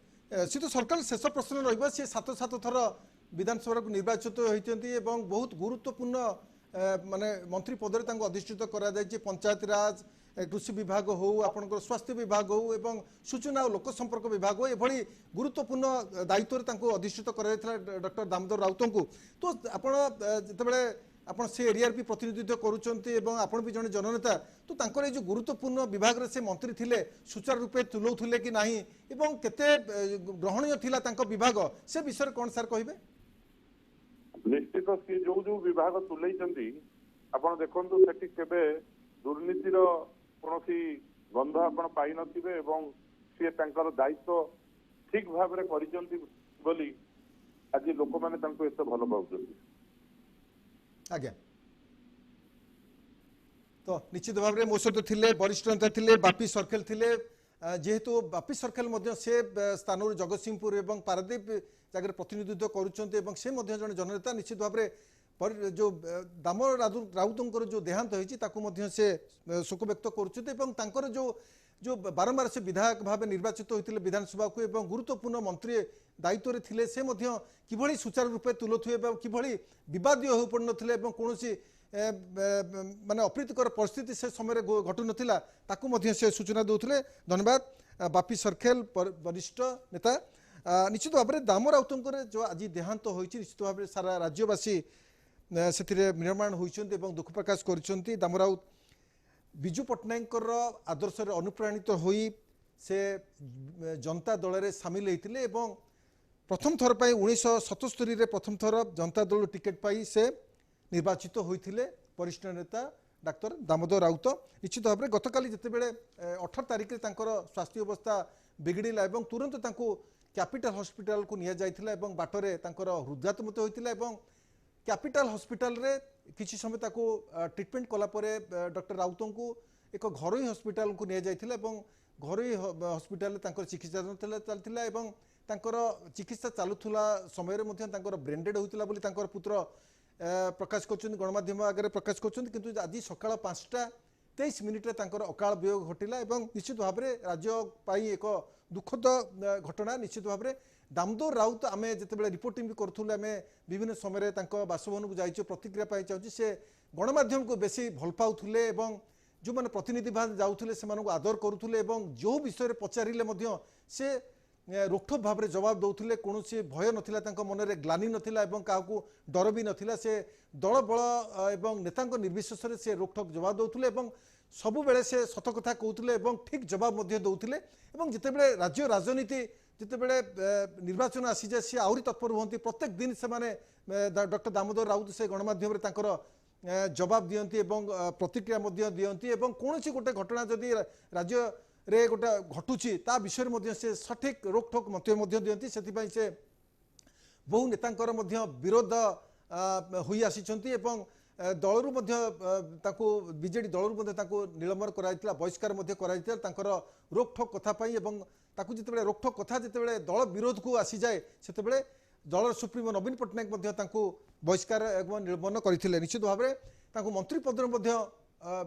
ଶୀତ ସରକାର ଶେଷ ପ୍ରଶ୍ନ ରହିବ, ସେ 7 ଥର ବିଧାନସଭାକୁ ନିର୍ବାଚିତ ହୋଇଛନ୍ତି ଏବଂ ବହୁତ ଗୁରୁତ୍ୱପୂର୍ଣ୍ଣ ମାନେ ମନ୍ତ୍ରୀ ପଦରେ ତାଙ୍କୁ ଅଧିଷ୍ଠିତ କରାଯାଇଛି। ପଞ୍ଚାୟତ ରାଜ, କୃଷି ବିଭାଗ ହଉ, ଆପଣଙ୍କର ସ୍ୱାସ୍ଥ୍ୟ ବିଭାଗ ହଉ ଏବଂ ସୂଚନା ଓ ଲୋକ ସମ୍ପର୍କ ବିଭାଗ ହଉ, ଏଭଳି ଗୁରୁତ୍ୱପୂର୍ଣ୍ଣ ଦାୟିତ୍ୱରେ ତାଙ୍କୁ ଅଧିଷ୍ଠିତ କରାଯାଇଥିଲା ଡକ୍ଟର ଦାମୋଦର ରାଉତଙ୍କୁ। ତ ଆପଣ ଯେତେବେଳେ ଆପଣ ସେ ଏରିଆରେ ବି ପ୍ରତିନିଧିତ୍ୱ କରୁଛନ୍ତି ଏବଂ ଆପଣ ବି ଜଣେ ଜନନେତା, ତ ତାଙ୍କର ଏଇ ଯେଉଁ ଗୁରୁତ୍ୱପୂର୍ଣ୍ଣ ବିଭାଗରେ ସେ ମନ୍ତ୍ରୀ ଥିଲେ, ସୁଚାରୁ ରୂପେ ତୁଲାଉଥିଲେ କି ନାହିଁ ଏବଂ କେତେ ଗ୍ରହଣୀୟ ଥିଲା ତାଙ୍କ ବିଭାଗ, ସେ ବିଷୟରେ କ'ଣ ସାର୍ କହିବେ? ନିଶ୍ଚିତ ସହିତ ସିଏ ଯୋଉ ଯୋଉ ବିଭାଗ ତୁଲେଇଛନ୍ତି ଆପଣ ଦେଖନ୍ତୁ ସେଠି କେବେ ଦୁର୍ନୀତିର କୌଣସି ଗନ୍ଧ ଆପଣ ପାଇନଥିବେ ଏବଂ ସିଏ ତାଙ୍କର ଦାୟିତ୍ୱ ଠିକ ଭାବରେ କରିଛନ୍ତି ବୋଲି ଆଜି ଲୋକମାନେ ତାଙ୍କୁ ଏତେ ଭଲ ପାଉଛନ୍ତି। आज्ञा तो निश्चित भाव में मो सहित थिले वरिष्ठ नेता थिले बापी सर्कल थिले जेहेतु बापी सर्कल मध्य से स्थान जगतसिंहपुर एवं पारादीप जगह प्रतिनिधित्व करुँचे से जन जननेता निश्चित भाव में जो दामोदर राउतंकर जो देहांत होती से शोक व्यक्त कर जो जो बारंबार से विधायक भाव निर्वाचित होते विधानसभा को एवं गुरुत्वपूर्ण मंत्री दायित्व थे से किभली सुचारू रूपे तुलुवे किभली विवादीय हो पड़ नथिले कौन माने अप्रीतिकर परिस्थिति से समय घटू नथिला ताकू मध्य से सूचना दौले। धन्यवाद बापी सर्खेल वरिष्ठ नेता। निश्चित भाव में दामोदर राउतंकर जो आज देहांत होती निश्चित भाव में सारा राज्यवासी से निर्माण होती दुख प्रकाश कर दामोदर राउत विजु पट्टनायक आदर्श अनुप्राणित होई से जनता दल में सामिल होते प्रथम थर पर 1977 प्रथम थर जनता दल टिकेट पाई से निर्वाचित होते वरिष्ठ नेता डाक्टर दामोदर राउत। निश्चित भाव में गतकाली जितेबाला 18 तारिख में स्वास्थ्य अवस्था बिगड़ला तुरंत कैपिटल हॉस्पिटल को निया जाइथिला बाटरे हृदघात होता कैपिटल हॉस्पिटल रे किसी समय ट्रिटमेंट कलापर डॉक्टर राउत को एक घरोई हॉस्पिटल को निया जाइथिला घरोई हॉस्पिटल चिकित्सा चलता चिकित्सा चलुला समय ब्रेन डेड होता पुत्र प्रकाश कर गणमाध्यम आगे प्रकाश कर आज सकाळ 5:23 अकाल वियोग घटिला निश्चित भाव में राज्य एक दुखद घटना। निश्चित भाव में दामोदर राउत आम जिते रिपोर्टिंग भी करूँ आम विभिन्न समय बासभवन को जाइए प्रतिक्रिया पाई चाहूँ से गणमाध्यम को बेसी भल पाउले जो मैंने प्रतिनिधि भाव जाऊे से आदर करुले जो विषय पचारे से रोकठोक भाव में जवाब दौले कौन भय नाला मन में ग्लानि नाला क्या डर भी नाला से दल बल एवं नेता निर्विशेष से रोकठोक जवाब दौले सबु बेले से सत कथा कहते ठीक जवाब दौले जितेबाला राज्य राजनीति जितेबाला निर्वाचन आसी जाए सी आहरी तत्पर हमें प्रत्येक दिन से डॉक्टर दामोदर राउत से गणमाध्यम जवाब दियंती प्रतिक्रिया दियंती कौन गोटे घटना जदि राज्य रे गोटे घटुची ता विषय से सठिक रोकठोक मत दियंती से बहु नेतांकर विरोध होई आसिछंती दलरू बीजेडी दलरू निलंबन कराइतिला बहिष्कार कराइतिला रोकठोक कथा पाई जिते रोकठोक कथा जिते दल विरोध को आसी जाए से दल सुप्रीमो नवीन पट्टनायक बहिष्कार एवं निलंबन करते। निश्चित भाव में मंत्री पद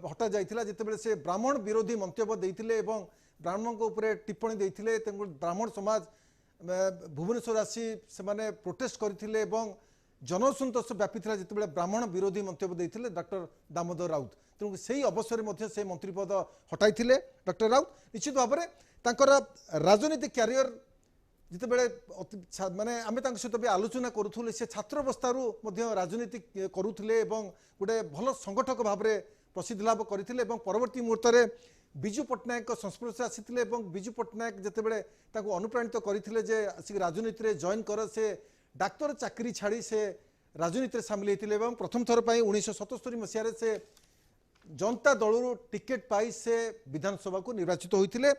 हटा जाइथिला जितेबाला से ब्राह्मण विरोधी मंतव्य देइथिले ब्राह्मण ऊपर टिप्पणी देइथिले ब्राह्मण समाज भुवनेश्वर आसी से माने प्रोटेस्ट करथिले जनसंतोष व्यापी जितेबाला ब्राह्मण विरोधी मंतव्य देइथिले डॉक्टर दामोदर राउत तेणु से अवसर से मंत्री पद हटाई डॉक्टर राउत। निश्चित भाव में राजनीतिक क्यारियर जितेबाला माने आम सहित भी आलोचना करूँ से छात्रावस्थारू राजनीति करुले गोटे भल संगठक भाव में प्रसिद्ध लाभ करते परवर्ती मुहूर्त में विजु पट्टनायक संस्पर्श आसी विजु पट्टनायक जितेबाला अनुप्राणित करते आसिक राजनीति में जॉइन कर से डाक्तर चाकरी छाड़ी से राजनीति सामिल होते प्रथम थर पर 1977 मसीह से जनता दलू टिकेट पाई से विधानसभा को निर्वाचित होते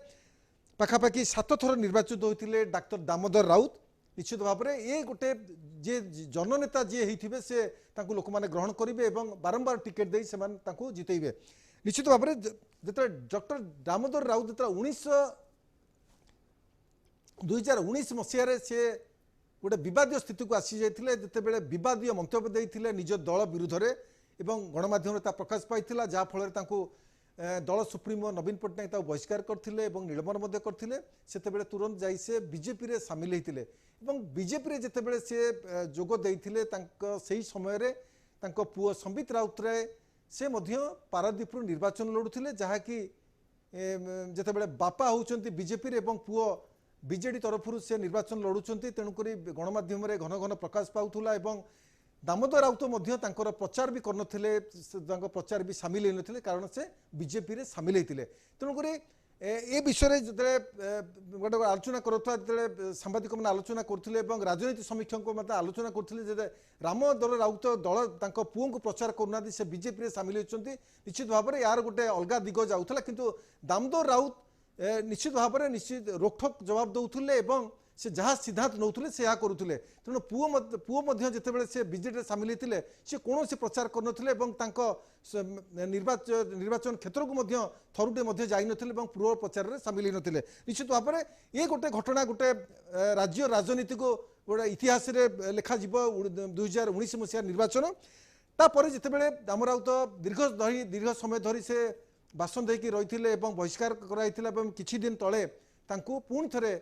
पाखापाखि 7 थर निर्वाचित होते डाक्टर दामोदर राउत। निश्चित भाव में ये गोटे जे जननेता जी होते से लोक मैंने ग्रहण करेंगे बारंबार टिकेट दे जितेबे। निश्चित भाव में जो डॉक्टर दामोदर राउत जो 2019 मसीह से गोटे विवादीय स्थिति को आसी जाते जितेबाला विवादीय मंतव्य देते निज दल विरुद्ध में गणमाध्यम प्रकाश पाई जहाँफल दल सुप्रीमो नवीन पट्टनायक बहिष्कार करते निलंबन करते से तुरंत जाई से बीजेपी रे सामिल होते बीजेपी जितेबाला से जोग देते से समय पुओ संबित राउत राय से पारादीप निर्वाचन लड़ुले जहाँकि जितेबाला बापा होती बीजेपी पुओ बीजेडी तरफ से निर्वाचन लड़ुंट तेणुक गणमाध्यम घन घन प्रकाश पाऊला दामोदर राउत प्रचार भी करनथिले प्रचार भी सामिल होते कारण से बीजेपी रे सामिल होते तेणुक ए विषय जिते गोटे आलोचना करुवा जो सांबादिक मैंने आलोचना करते राजनीति समीक्षक मतलब आलोचना करते रामदर राउत दल पुओं को प्रचार करूना से बीजेपी सामिल होती निश्चित भाव में यार गोटे अलग दिग जाऊला किंतु दामोदर राउत निश्चित भाव में निश्चित रोकठोक जवाब दौले से जहाँ सिद्धांत नौले से करुले तेणु पुओ जितेबाला से बीजेपी सामिल होते सी कौन प्रचार करुले निर्वाचन क्षेत्र को थरुटे जाइन पूर्व प्रचार में सामिल होते निश्चित भाव में ये गोटे घटना गोटे राज्य राजनीति को गोटे इतिहास लेखा 2019 मसीहा निर्वाचन तापर जितेबाला दाम राउत दीर्घ समय धरी से बासन देकी रही बहिष्कार कराई किछि दिन तले पुणी थे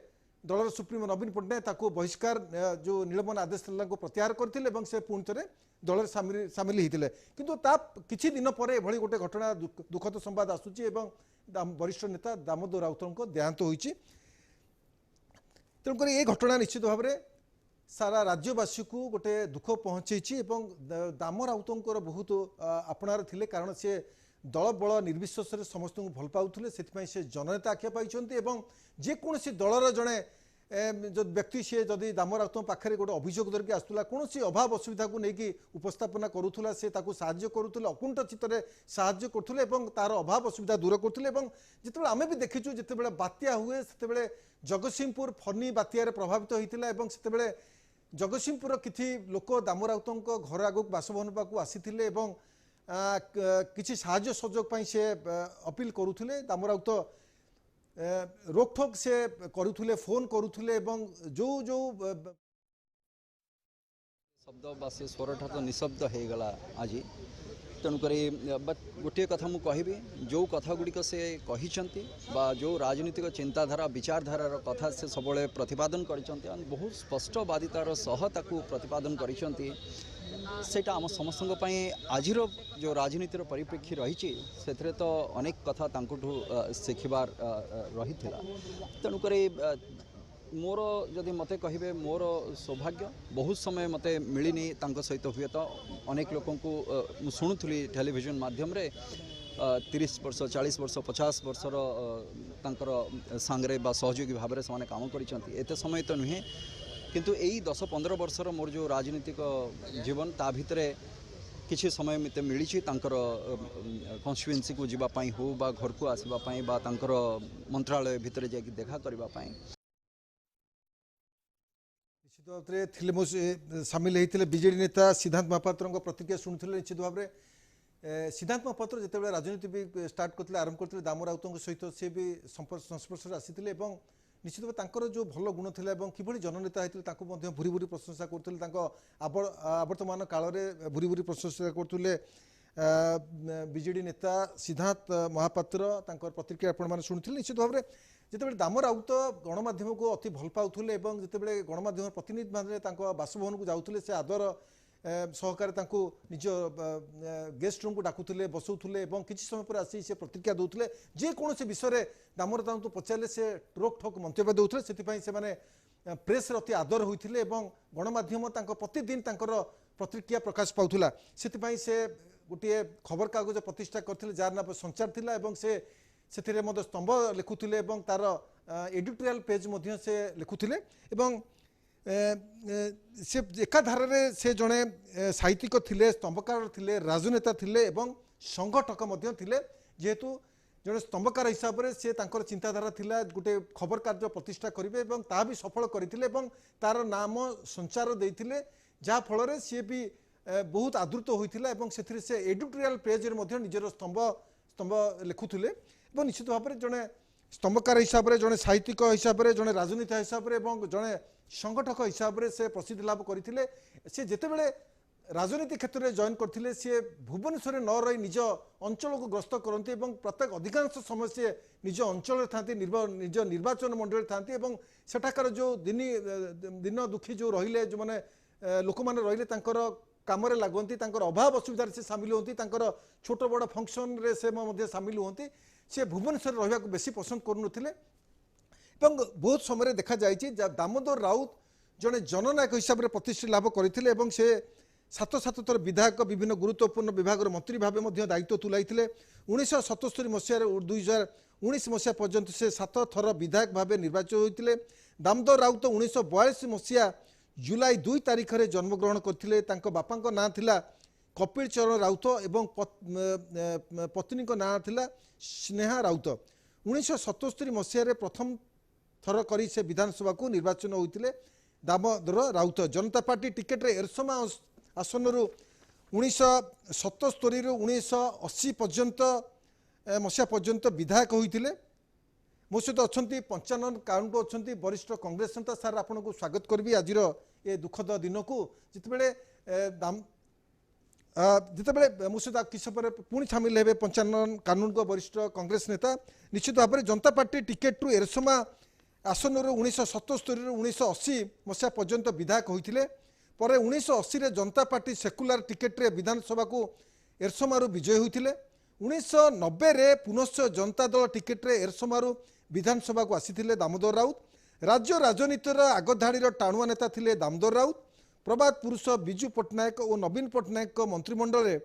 दलर सुप्रीमो नवीन पट्टनायक बहिष्कार जो निलंबन आदेश प्रत्याहार करते से पुणी थे दल सामिल होते किंतु किछि दिन पर एभली गोटे घटना दुखद संवाद आसूची वरिष्ठ नेता दामोदर राउत देहांत होइछि तेणुकर ये घटना निश्चित भाव में सारा राज्यवासी को गोटे दुख पहुँची दाम राउतर बहुत आपणार थिले कारण से दल बल निर्विशेष समस्त को भल पाउले से जननेता आख्या पाई जेकोसी दलर जड़े जो व्यक्ति सी जदि दाम राउत पाखे गोटे अभियोग धरिकी आसूला कौन अभाव असुविधा को लेकिन उपस्थापना करूला से साहाय्य करुले अकुंठ चित्त साहाय्य करुले तार अभाव असुविधा दूर करुले जिते आम भी देखीचु जिते बात्या हुए से जगतसिंहपुर फनी बात्यार प्रभावित होता है जगतसिंहपुर किछि लोक दाम राउत घर आग बासभवन पाक आसी किसी साहाय्य सहयोग से अपील करुले दाम राउत रोकठोक से करुले फोन करुले जो जो शब्द बा से स्वरठा तो निशब्द हो गला आज तेणुक गोटे कथा मुझे कहि जो कथा गुड़िक से कही जो राजनीतिक चिंताधारा विचारधारार कथा से सब प्रतिपादन कर बहुत स्पष्टवादितार सह ताकू प्रतिपादन कर सेटा आम समस्त आज जो राजनीतिर परिप्रेक्षी रही से तो अनेक कथा शिखबार रही तेणुक मोर जदि मते कहे मोर सौभाग्य बहुत समय मते मिलनी सहित हुए तो अनेक लोक शुणुली टेलीविजन माध्यम रे 30 वर्ष 40 वर्ष 50 वर्षर सांगरे सहयोगी भाव में से काम करते समय तो नुहे किंतु यही 10-15 वर्षर मोर जो राजनीतिक जीवन ता भितर किसी समय मत मिली कन्स्टिट्युएंसी को जीवाई हो बा घर को आसवाई बा मंत्रालय भितर जाकि देखा करने निश्चित भाव में सामिल होते बीजेडी नेता सिद्धांत महापात्र प्रतिक्रिया शुणुले निश्चित भाव में सिद्धांत महापात्र जिते राजनीति भी स्टार्ट करते आरंभ करते दाम राउत सहित सी भी संस्पर्श आसी निश्चित भाव जो भल गुण था कि जननेता होते भूरी भूरी प्रशंसा करते आवर्तमान काल में भूरी भूरी प्रशंसा करते बीजेडी नेता सिद्धांत महापात्र प्रतिक्रिया आपण शुणुले निश्चित भाव में जिते दाम राउत गणमाध्यम को अति भल पाउले जिते गणमाध्यम प्रतिनिधि मैंने बासभवन को जाऊे से आदर सहकार निज गेस्ट रूम को डाकुले बसौले किसी समय पर आसी से प्रतिक्रिया दौले जेकोसी विषय दाम राउत पचारे से रोक ठोक मंतव्य दौले से प्रेस अति आदर होते गणमाध्यम प्रतिदिन प्रतिक्रिया प्रकाश पाऊला से गोटे खबर कागज प्रतिष्ठा करते जार नाम संचार थिला से स्तंभ लिखुले तार एडिटोरियल पेज से लिखुले से एकाधार से जड़े साहित्यिक थिले स्तंभकार थिले राजनेता थिले संगठक थिले जेहेतु जड़े स्तंभकार हिसाब से चिंताधारा थिला गोटे खबर कार्य प्रतिष्ठा करेंगे ता भी सफल करते तार नाम संचार देते जहाँ फल सी भी बहुत आदृत होता से एडिटोरियल पेज निजर स्तंभ लिखुले निश्चित भाव में जड़े स्तंभकार हिसाब से जड़े साहित्यिक हिसाब से जड़े राजनीति हिसाब से जड़े संगठक हिसाब से प्रसिद्धि लाभ करते सी जितेबाला राजनीति क्षेत्र में जॉइन करते सी भुवनेश्वर न रही निज अंचल को ग्रस्त करते प्रत्येक अधिकांश समय से निज अंचल था निज निर्वाचन मंडल था सेठाकार जो दिन दुखी जो रहिले जो मैंने लोक मैंने रहिले काम लगती अभाव असुविधा से सामिल होती छोट बड़ फंक्शन रे से सामिल होती से भुवनेश्वर रहा बेसी पसंद करुले बहुत समय देखा जाए दामोदर राउत जड़े जननायक हिसाब से प्रतिष्ठा लाभ करते से 7 थर विधायक विभिन्न गुरुत्वपूर्ण विभाग मंत्री भाव दायित्व तुलाई 1977 मसीह 19 मसीहा पर्यंत से 7 थर विधायक भाव निर्वाचित होते। दामोदर राउत 1942 मसीहा जुलाई 2 तारिख में जन्मग्रहण करते। बापा ना थिला कपिल चरण राउत एवं पत्नी ना थिला स्नेहा राउत। 1977 मसीह प्रथम थर करी से विधानसभा को निर्वाचन होते। दामोदर राउत जनता पार्टी टिकेट रे एरसमा आसन 1977 रु 1980 पर्यंत मसीहा पर्यंत विधायक होते। मो सहित अच्छा पंचानन काउंट अच्छा वरिष्ठ कांग्रेस नेता सार आपन को स्वागत करी आज ये दुखद दिन को जितेबले जितेबले मो सहित किस पुणी सामिल हे पंचानन कानून को वरिष्ठ कांग्रेस नेता निश्चित भाव में जनता पार्टी टिकेट रु एरसमा आसन 1977 रु 1980 मसीहा पर्यंत विधायक होते। पर 1980 रे जनता पार्टी सेकुलर टिकेट रे विधानसभा को एरसमारू विजय होते। 1990 रे पुनश्च जनता दल टिकेट रे एरसमारू विधानसभा को आसीथिले दामोदर राउत। राज्य राजनीतिर आगधाड़ी टाणुआ नेता थिले दामोदर राउत। प्रबाद पुरुष बिजू पट्टनायक और नवीन पट्टनायक मंत्रिमंडल रे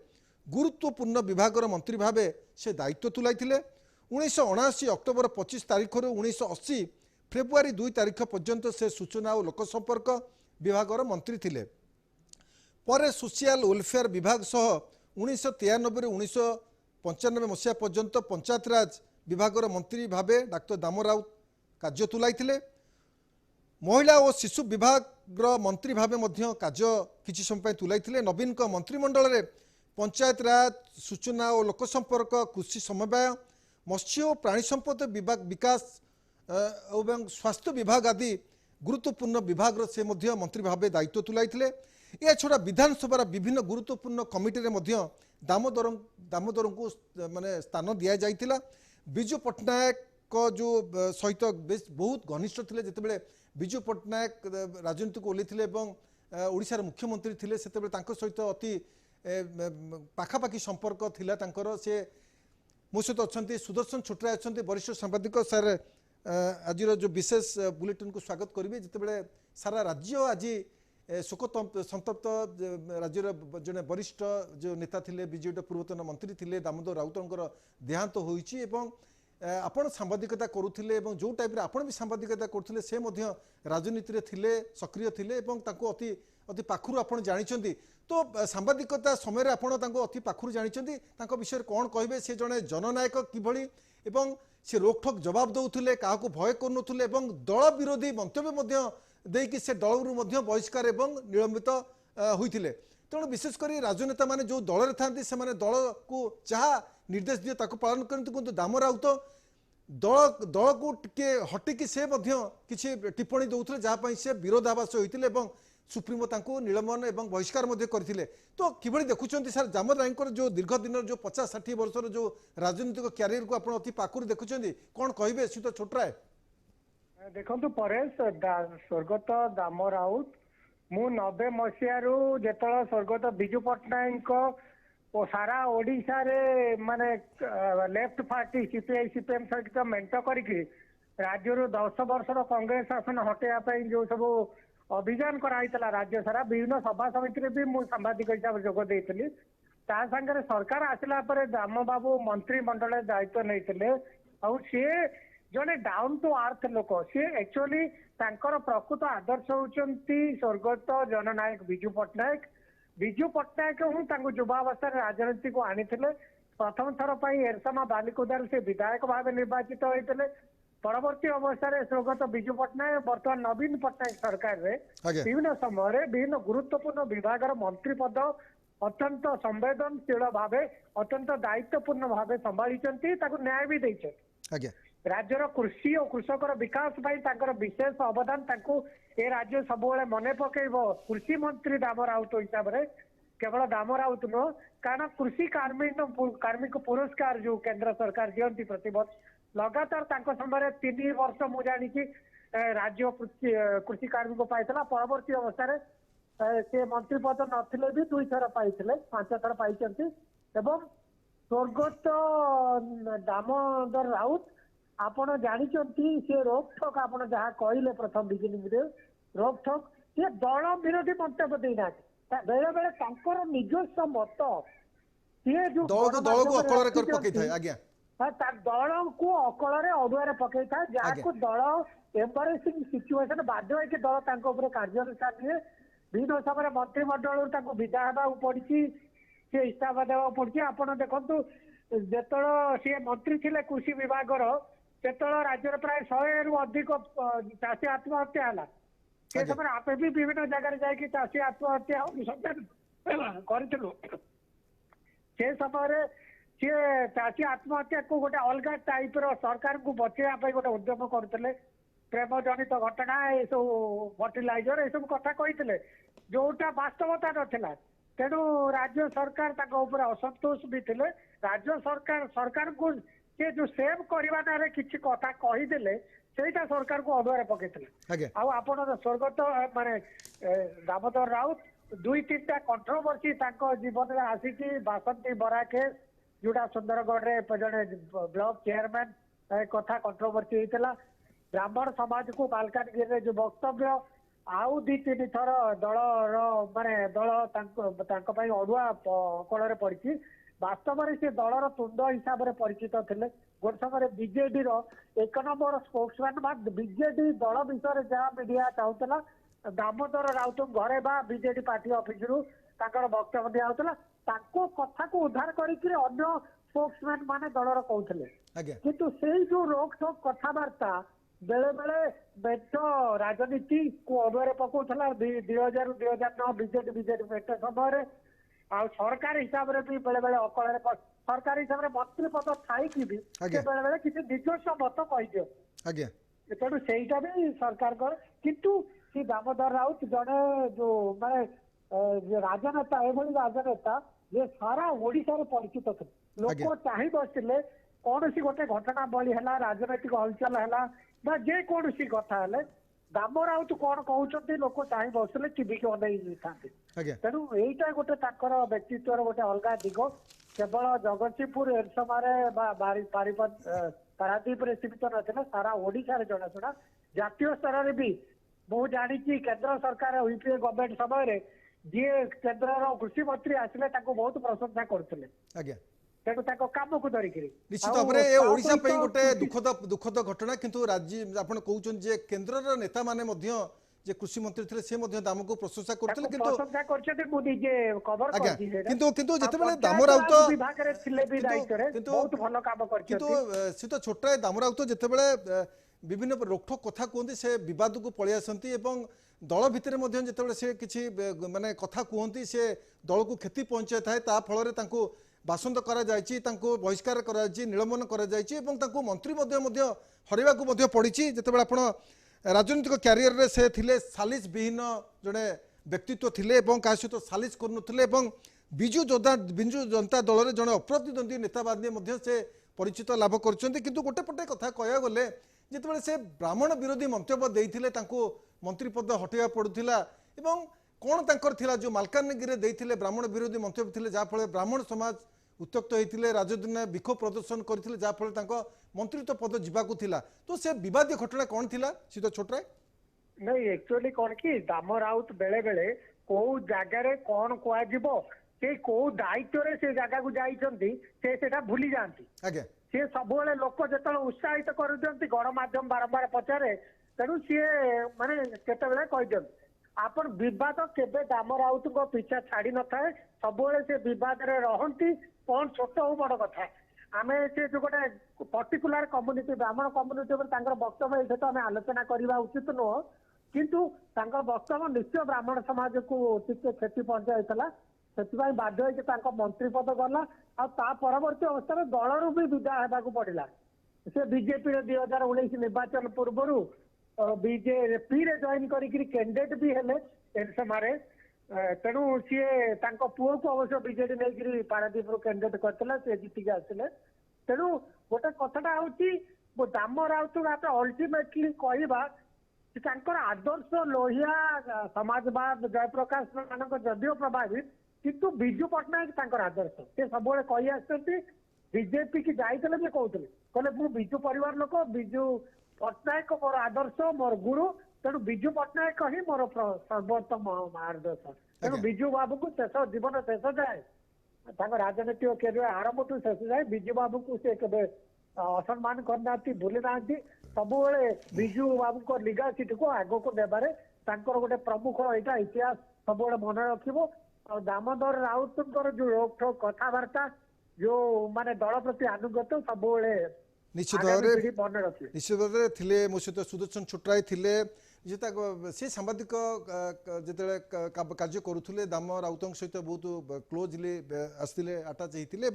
गुरुत्वपूर्ण विभागर मंत्री भावे से दायित्व तुलाइथिले। 1979 अक्टोबर 25 तारिख रु 1980 फेब्रुआरी 2 तारिख पर्यंत से सूचना और लोकसंपर्क विभागर मंत्री थिले। पर सोशियल वेलफेयर विभाग सह 1993 रु 1995 मसीहा पर्यंत पंचायत राज विभागर मंत्री भावे डाक्टर दामोदर राउत कार्य तुलाइथिले। महिला और शिशु विभाग मंत्री भावे मध्य कार्य किछि समय तुलाइथिले। नवीन को मंत्रिमंडल रे पंचायत राज सूचना और लोकसंपर्क कृषि समवाय मत्स्य और प्राणी संपद विभाग विकास एवं स्वास्थ्य विभाग आदि गुरुत्वपूर्ण विभाग से मध्य मंत्री भावे दायित्व तुलाइथिले। या छड़ा विधानसभा विभिन्न गुरुत्वपूर्ण कमिटी रे मध्य दामोदर को माने स्थान दिया जाइतिला। बिजू पट्टनायक को जो सहित बहुत घनिष्ठ थिले जेतेबेले बिजू पट्टनायक राजनीति को ओल्लैथिले एवं ओडिशार मुख्यमंत्री थिले सेतेबेले तांको सहित अति पाखापाखि संपर्क थिला तांकर। से मो सहित अच्छा सुदर्शन छोटराय अच्छा वरिष्ठ सांबादिक सर आज जो विशेष बुलेटिन को स्वागत करेंगे जितेबले सारा राज्य आज शोक संतप्त राज्यर जड़े वरिष्ठ जो नेता थिले बीजेडी पूर्वतन मंत्री थिले दामोदर राउतंकर देहांत होईची एवं आपण सांबादिकता करुथिले एवं जो टाइप रे आपण भी सांबादिकता करथिले से मध्य राजनीति रे थिले सक्रिय थिले एवं ताको अति अति पाखुर आपण जानिचंती। तो सांबादिकता समय आपण ताको अति पाखुर जानिचंती ताको विषय कोन कहबे से जने जननायक किभली एवं से रोकठोक जवाब दौले क्या भय करुले दल विरोधी मंतव्य देकी से दलू बहिष्कार एवं निलंबित होते। तेणु विशेषकर राजनेता माने जो दल रे थांती से माने दल को जहाँ निर्देश दिए ताको पालन करते किंतु दाम राउत दल को टिके हटिकी से किसी टिप्पणी दौले जहाँपाई से विरोधाभास होते सुप्रीमो तांको निलंबन एवं बहिष्कार करते। तो किभली देखुं सर दामोदर राउत जो दीर्घ दिन जो 50-60 वर्षर जो राजनीतिक क्यारियर को आप अति पाखुर देखुं कौन कहे सी तो छोटराय देखु परेश स्वर्गत दाम राउत मु 90 मसीहारू जो स्वर्गत बिजू पट्टनायक सारा ओडिशा रे माने लेफ्ट पार्टी सीपीआई सीपीएम सहित मेंट करके राज्य 10 वर्षर कांग्रेस शासन हटेवा जो सब अभियान कराइला राज्य सारा विभिन्न सभा समिति भी मुझे सांबादिक हिसाब से जोग देती सागर सरकार आसला दाम बाबू मंत्रिमंडल दायित्व नहीं सी जड़े डाउन टू अर्थ लोक सी एक्चुअली प्रकृत आदर्श होती स्वर्गत जननायक बिजू पट्टनायक हूँ युवावस्था राजनीति को आनी प्रथम थर पर एरसमा बालिकुदार से विधायक भाव निर्वाचित होते। परवर्ती अवस्था स्वर्गत बिजू पट्टनायक बर्तमान नवीन पट्टनायक सरकार रे विभिन्न समय विभिन्न गुरुत्वपूर्ण विभाग मंत्री पद अत्यंत संवेदनशील भाव अत्यंत दायित्वपूर्ण भाव संभाली न्याय भी देते। राज्यर कृषि और कृषकर विकास विशेष अवदान ए राज्य सब मन पकेब कृषि मंत्री दाम राउत हिसाब से केवल दाम राउत नुह कारण कृषि कार्मिक पुरस्कार जो केंद्र सरकार दिखती प्रतिवर्ष लगातार समय 3 वर्ष मुझे जानी राज्य कृषि कार्मिक पाइला परवर्ती अवस्था से मंत्री पद नथिले भी 2 थर पाई 5 थर पाई स्वर्गत दामोदर राउत आपण जानी से रोकठोक आप जहाँ कहले प्रथम बिगिनिंग रोकठोक सी दल विरोधी मंतव्य देना बेले बेले निजस्व मत सी जो दल को अकल कर पकई थाए आज्ञा दल को अकल अड़ुआ पकई था जहाँ दल एम्बारेसिंग सिचुएसन बाध्य होकर दल कार्यानुष्ठान निए विभिन्न समय मंत्रिमंडल विदा होगा पड़ी सी इस्तीफा देवा पड़ी आपड़ देखु जो सी मंत्री थे कृषि विभाग से राज्य प्राय 100 रु अधिक चाषी आत्महत्या है से समय आप भी विभिन्न जगह जाकि चाषी आत्महत्या अनुसंधान करूँ से समय सी चाषी आत्महत्या को गोटे अलग टाइप सरकार को बचेगा गोटे उद्यम करते प्रेम जनित घटना ये सब फर्टिलाइजर ये सब कथा कही जोटा वास्तवता नाला तेणु राज्य सरकार असंतोष भी थे राज्य सरकार को से जो सेव करने किसी कथा कहीदे सेटा सरकार को अडुआ पकई आप स्वर्गत माने दामोदर राउत 2-3टा कंट्रोवर्सी जीवन में आसी बासंती बरा केस जोड़ा सुंदरगढ़ में जड़े ब्लॉक चेयरमैन कथा कंट्रोवर्सी होता ब्राह्मण समाज को मालकानगिरी जो वक्तव्य आउ 2-3 थर दल माने दल अड़ुआ कल पड़ी वास्तव में से दलर तुंड हिसाब से परिचित थे गोटे समय बीजेडी एक नंबर स्पोक्समैन बीजेडी दल विषय जहाँ मीडिया चाहूला दामोदर राउत घरे बा बीजेडी पार्टी ऑफिस रु वक्तव्य दिया कथा को उद्धार करके अन्य स्पोक्समैन माने दलर कहते किंतु से जो रोक टोक कथबार्ता बेले बेले मेट राजनीति को अडुआ पकाउला 2000-2009 बीजेडी मेट समय सरकार हिसाब से भी बेले बेले अकल सरकार हिसाब से मंत्री पद थी भी बेले बेले किसी निजस्व मत कहीदे तेणु सेटा भी सरकार किंतु सी दामोदर राउत जड़े जो माने राजनेता एभली राजनेता ये सारा ओडिशा रे परिचित थे लोक चाहे बसते कौन सी गोटे घटना बली है राजनैतिक हलचल है जे कौन सी कथा है दाम राउत कौन कहते लोक चाहे बसले टीवी की अनई था तेणु यहीटा गोटे व्यक्तित्व गोटे अलग दिग केवल जगतसिंहपुर एरसमारे पारादीप सीमित ना सारा ओडिशा रे जनाशुना जातीय स्तर में भी मुझे जानी केंद्र सरकार यूपीए गवर्नमेंट समय जी केंद्र कृषि मंत्री आसिले बहुत प्रशंसा करते तेणु काम को धरिक निश्चित भाव में ओडिशा पे गोटे दुखद घटना किंतु राज्य आपन कहउछन जे केंद्र नेता माने मध्य जे कृषि मंत्री थे से मध्य दाम को प्रशंसा करथिले किंतु प्रशंसा करछते मु निजे खबर करछि किंतु जेतेबेले दाम राउत विभाग रे थिले भी दायित्व रे बहुत भलो काम करछथि किंतु से तो छोटा दाम राउत जेतेबेले विभिन्न रोकठोक कथा कहते से बद को पलि आसती एवं दल भितर जिते से किसी माने कथा कहती से दल को क्षति पहुंचाई थाए ता फल बासंद करा बहिष्कार करा निलंबन करा मंत्री हरवा को पड़ी जिते आप राजनीतिक क्यारियर रे से थिले सालिस विहीन जड़े व्यक्तित्व थिले क्या सहित सालिस करुले बिजु जनता दल में जड़े अप्रतिद्वंदी नेता से परिचित लाभ कर गोटे पटे कथा कह गले जिते से ब्राह्मण विरोधी मंतव्य देते मंत्री पद हटेगा पड़ूला कौन तंकर जो मालकानगिरी देते ब्राह्मण विरोधी मंतव्य थे जहाँफल ब्राह्मण समाज उत्त्यक्त होते राजधानी विक्षोभ प्रदर्शन करते जहाँफल मंत्रित्व पद जावाक तो से विवादी घटना कौन थी सीधा छोटा नहीं एक्चुअली कौन कि दाम राउत बेले बेले कौ जगार कौन कह कौ दायित्व से जगह को जाता भूली जाती सी सब लोक जो उत्साहित कर दिखती गणमाध्यम बारंबार पचारे तेणु सी माने केतबेले कह दिखती आपन विवाद केबे दाम राउत को पीछा छाड़ी न थाए सब से विवाद रे रहंती कौन छोट हो बड़ कथा आमे से जो गोटे पर्टिकुलर कम्युनिटी ब्राह्मण कम्युनिटी वक्तव्य ये तो आम आलोचना करने उचित नुह किंतु वक्तव्य निश्चय ब्राह्मण समाज को क्षति पहुंचाई से बाध्य होकर मंत्री पद गला परवर्ती अवस्था दलू भी विदा होगा पड़ा से बीजेपी 2019 निर्वाचन पूर्व बीजेपी रे जॉइन कैंडिडेट भी हेले एरसमारे तेणु सी पुओ को अवश्य बीजेडी नहीं पारादीप कैंडिडेट करते जीतिक आसिले तेणु गोटे कथाटा हूँ दाम राउत आप अल्टीमेटली कहवा आदर्श लोहिया समाजवाद जयप्रकाश मान जदिव प्रभावित किंतु बिजू पट्टनायक आदर्श से सब कही आसती बीजेपी की जाते भी कहते कहले मु बिजू परिवार लोक बिजू पट्टनायक मोर आदर्श मोर गुरु तेणु बिजू पट्टनायक ही मोर सर्वोत्तम आदर्श तेणु बिजू बाबू को शेष जीवन शेष जाए राजनीतिक कैरियर आरंभ ठू शेष जाए विजु बाबू को से केबे असम्मान करना भूली ना सब विजु बाबू लिगासीटी को आग को देबारे गोटे प्रमुख यहाँ इतिहास सब मन रखिबो। दामोदर राउतंकर जो रोकठोक कथबार्ता जो माने दल प्रति अनुगत सब निश्चित भाव निश्चित भाव थे मो सहित सुदर्शन छोटराय थे सी सांबादिक जिते कार्य करुले दाम राउत सहित बहुत क्लोजली आसते आटाच होते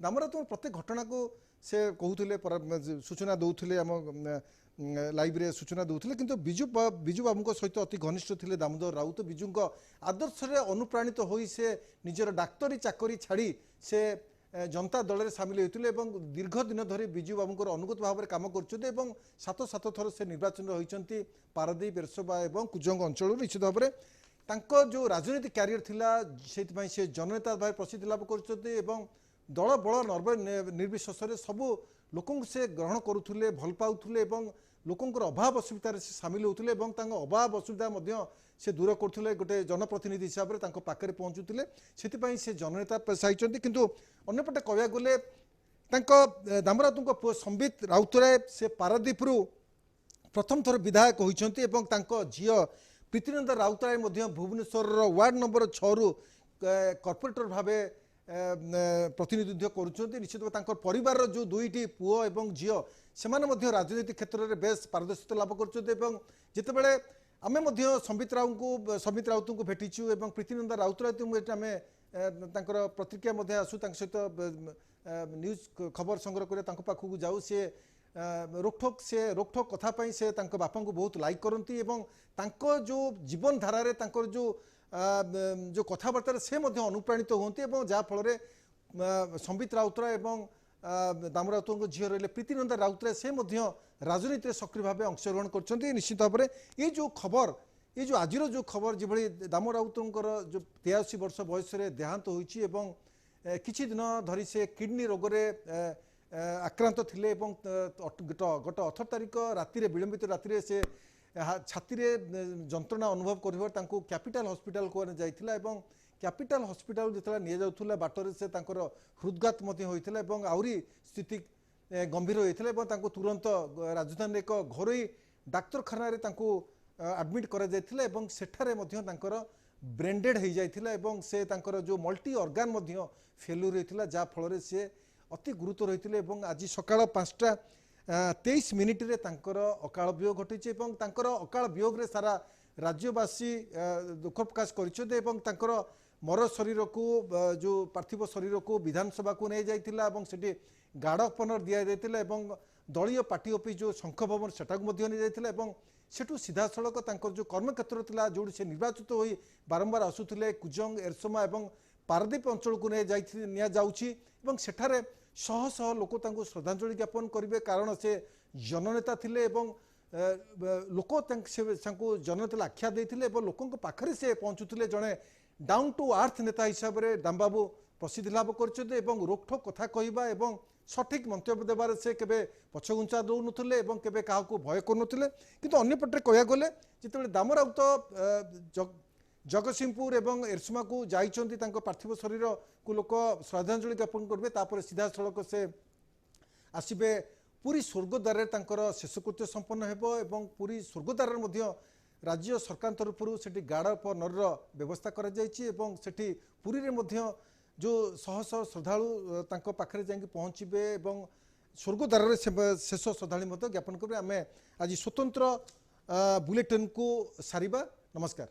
दाम राउत प्रत्येक घटना को से कहते सूचना दौले आम लाइव रे सूचना दौले किंतु बिजु बाबू सहित अति घनिष्ठ थे दामोदर राउत बिजु आदर्श अनुप्राणित हो से निजर डाक्तरी चाकरी छाड़ी से जनता दल में सामिल होते दीर्घ दिन धरी बिजु बाबू अनुगत भाव में कम कर सात सात थर से निर्वाचन होती पारादीप एरसोबा और कुजंग अंचल निश्चित भाव में जो राजनीतिक कैरियर थिला से जननेता भाव प्रसिद्धि लाभ कर दल बल निर्विशेष सबू लोक से ग्रहण करुले भल पाउले लोकंर अभाव असुविधा से सामिल होते अभाव असुविधा से दूर करते गोटे जनप्रतिनिधि हिसाब से पाखे पहुँचुले से जननेता पाई किंतु अन्यपटे कहया गले दामराउत पुओ संबित राउतराय से पारादीपरू प्रथम थर विधायक होती झी प्रीतिनंदन राउतराय भुवनेश्वर वार्ड नंबर 6 रु कॉर्पोरेटर भाव प्रतिनिधित्व करुँच निश्चित परिवार जो दुईटी पुओ और झील से राजनीतिक क्षेत्र में बेस पारदर्शिता लाभ करते आमे संबित राउत को भेटीचु और प्रीतिनंदन राउतराय आम प्रतिक्रिया आसू सहित न्यूज खबर संग्रह कर पाखक जाऊ सी रोकठोक कथापी से बापा को बहुत लाइक करती जो जीवन धारा जो कथबार्ता से अनुप्राणित होती जहाँफल संबित राउतराय दाम राउत झील रही प्रीतिनंदन राउतराय से राजनीति सक्रिय भाव अंशग्रहण कर निश्चित भाव में ये जो खबर ये जो आज जो खबर जो दाम राउतर जो 83 वर्ष बयस देहांत होती किछि दिन धरी से किडनी रोग आक्रांत थिले गत 18 तारिख राति विलंबित राति से छाती जंत्रणा अनुभव कर कैपिटल हॉस्पिटल को जाइथिला कैपिटल हॉस्पिटल जिते नहीं जाऊला बाटर से हृदघात होता आहरी स्थिति गंभीर होता तुरंत राजधानी एक घरोई डाक्तरखाना आडमिट कर सेठारे ब्रेंडेड हो जाता से जो मल्टी अर्गान फेल्यूर होता जहाँफल से अति गुरुतर होते आज सकाळ 5:23 मिनिट्रे अकाल वियोग घटी अकाल वियोग रे सारा राज्यवासी दुख प्रकाश कर मर शरीर को जो पार्थिव शरीर को विधानसभा को नहीं जाइथिला गार्ड ऑफ ऑनर दिया जाइथिला दलीय पार्टी ऑफिस जो शंख भवन सेटा को नहीं जाइथिला सेठू सीधा सड़क जो कर्मक्षेत्र थिला जो से निर्वाचित हो बारंबार आसुथिले कुजंग एरसोमा और पारादीप अंचल को नहीं जाउछि सेठारे शह शह लोक श्रद्धांजलि ज्ञापन करेंगे कारण से जननेता थिले लोक जननेता आख्या देते लोकों पाखरे से पहुँचुले जड़े डाउन टू अर्थ नेता हिसाब से दामबाबू प्रसिद्धि लाभ कर रोकठोक कथा कहवा और सठिक मंतव्य देवार से केबे पछघुंचा दौनुले केबे काहाकू भय करुले किंतु अन्यपटे कहया गले जिते दाम राउत जगतसिंहपुर और एरसमा को जाइछंती पार्थिव शरीर को लोक श्रद्धांजलि ज्ञापन करेंगे तापर सीधा सड़क से आसबे पूरी स्वर्गद्वार शेषकृत्य संपन्न हो पूरी स्वर्गद्वार राज्य सरकार तरफ से गार्ड ऑफ ऑनर व्यवस्था कर पुरी रे जो शह शह श्रद्धालु पाखे जाकि पहुँचे और स्वर्गद्वार शेष श्रद्धांजलि ज्ञापन करेंगे आम आज स्वतंत्र बुलेटिन को सारिबा। नमस्कार।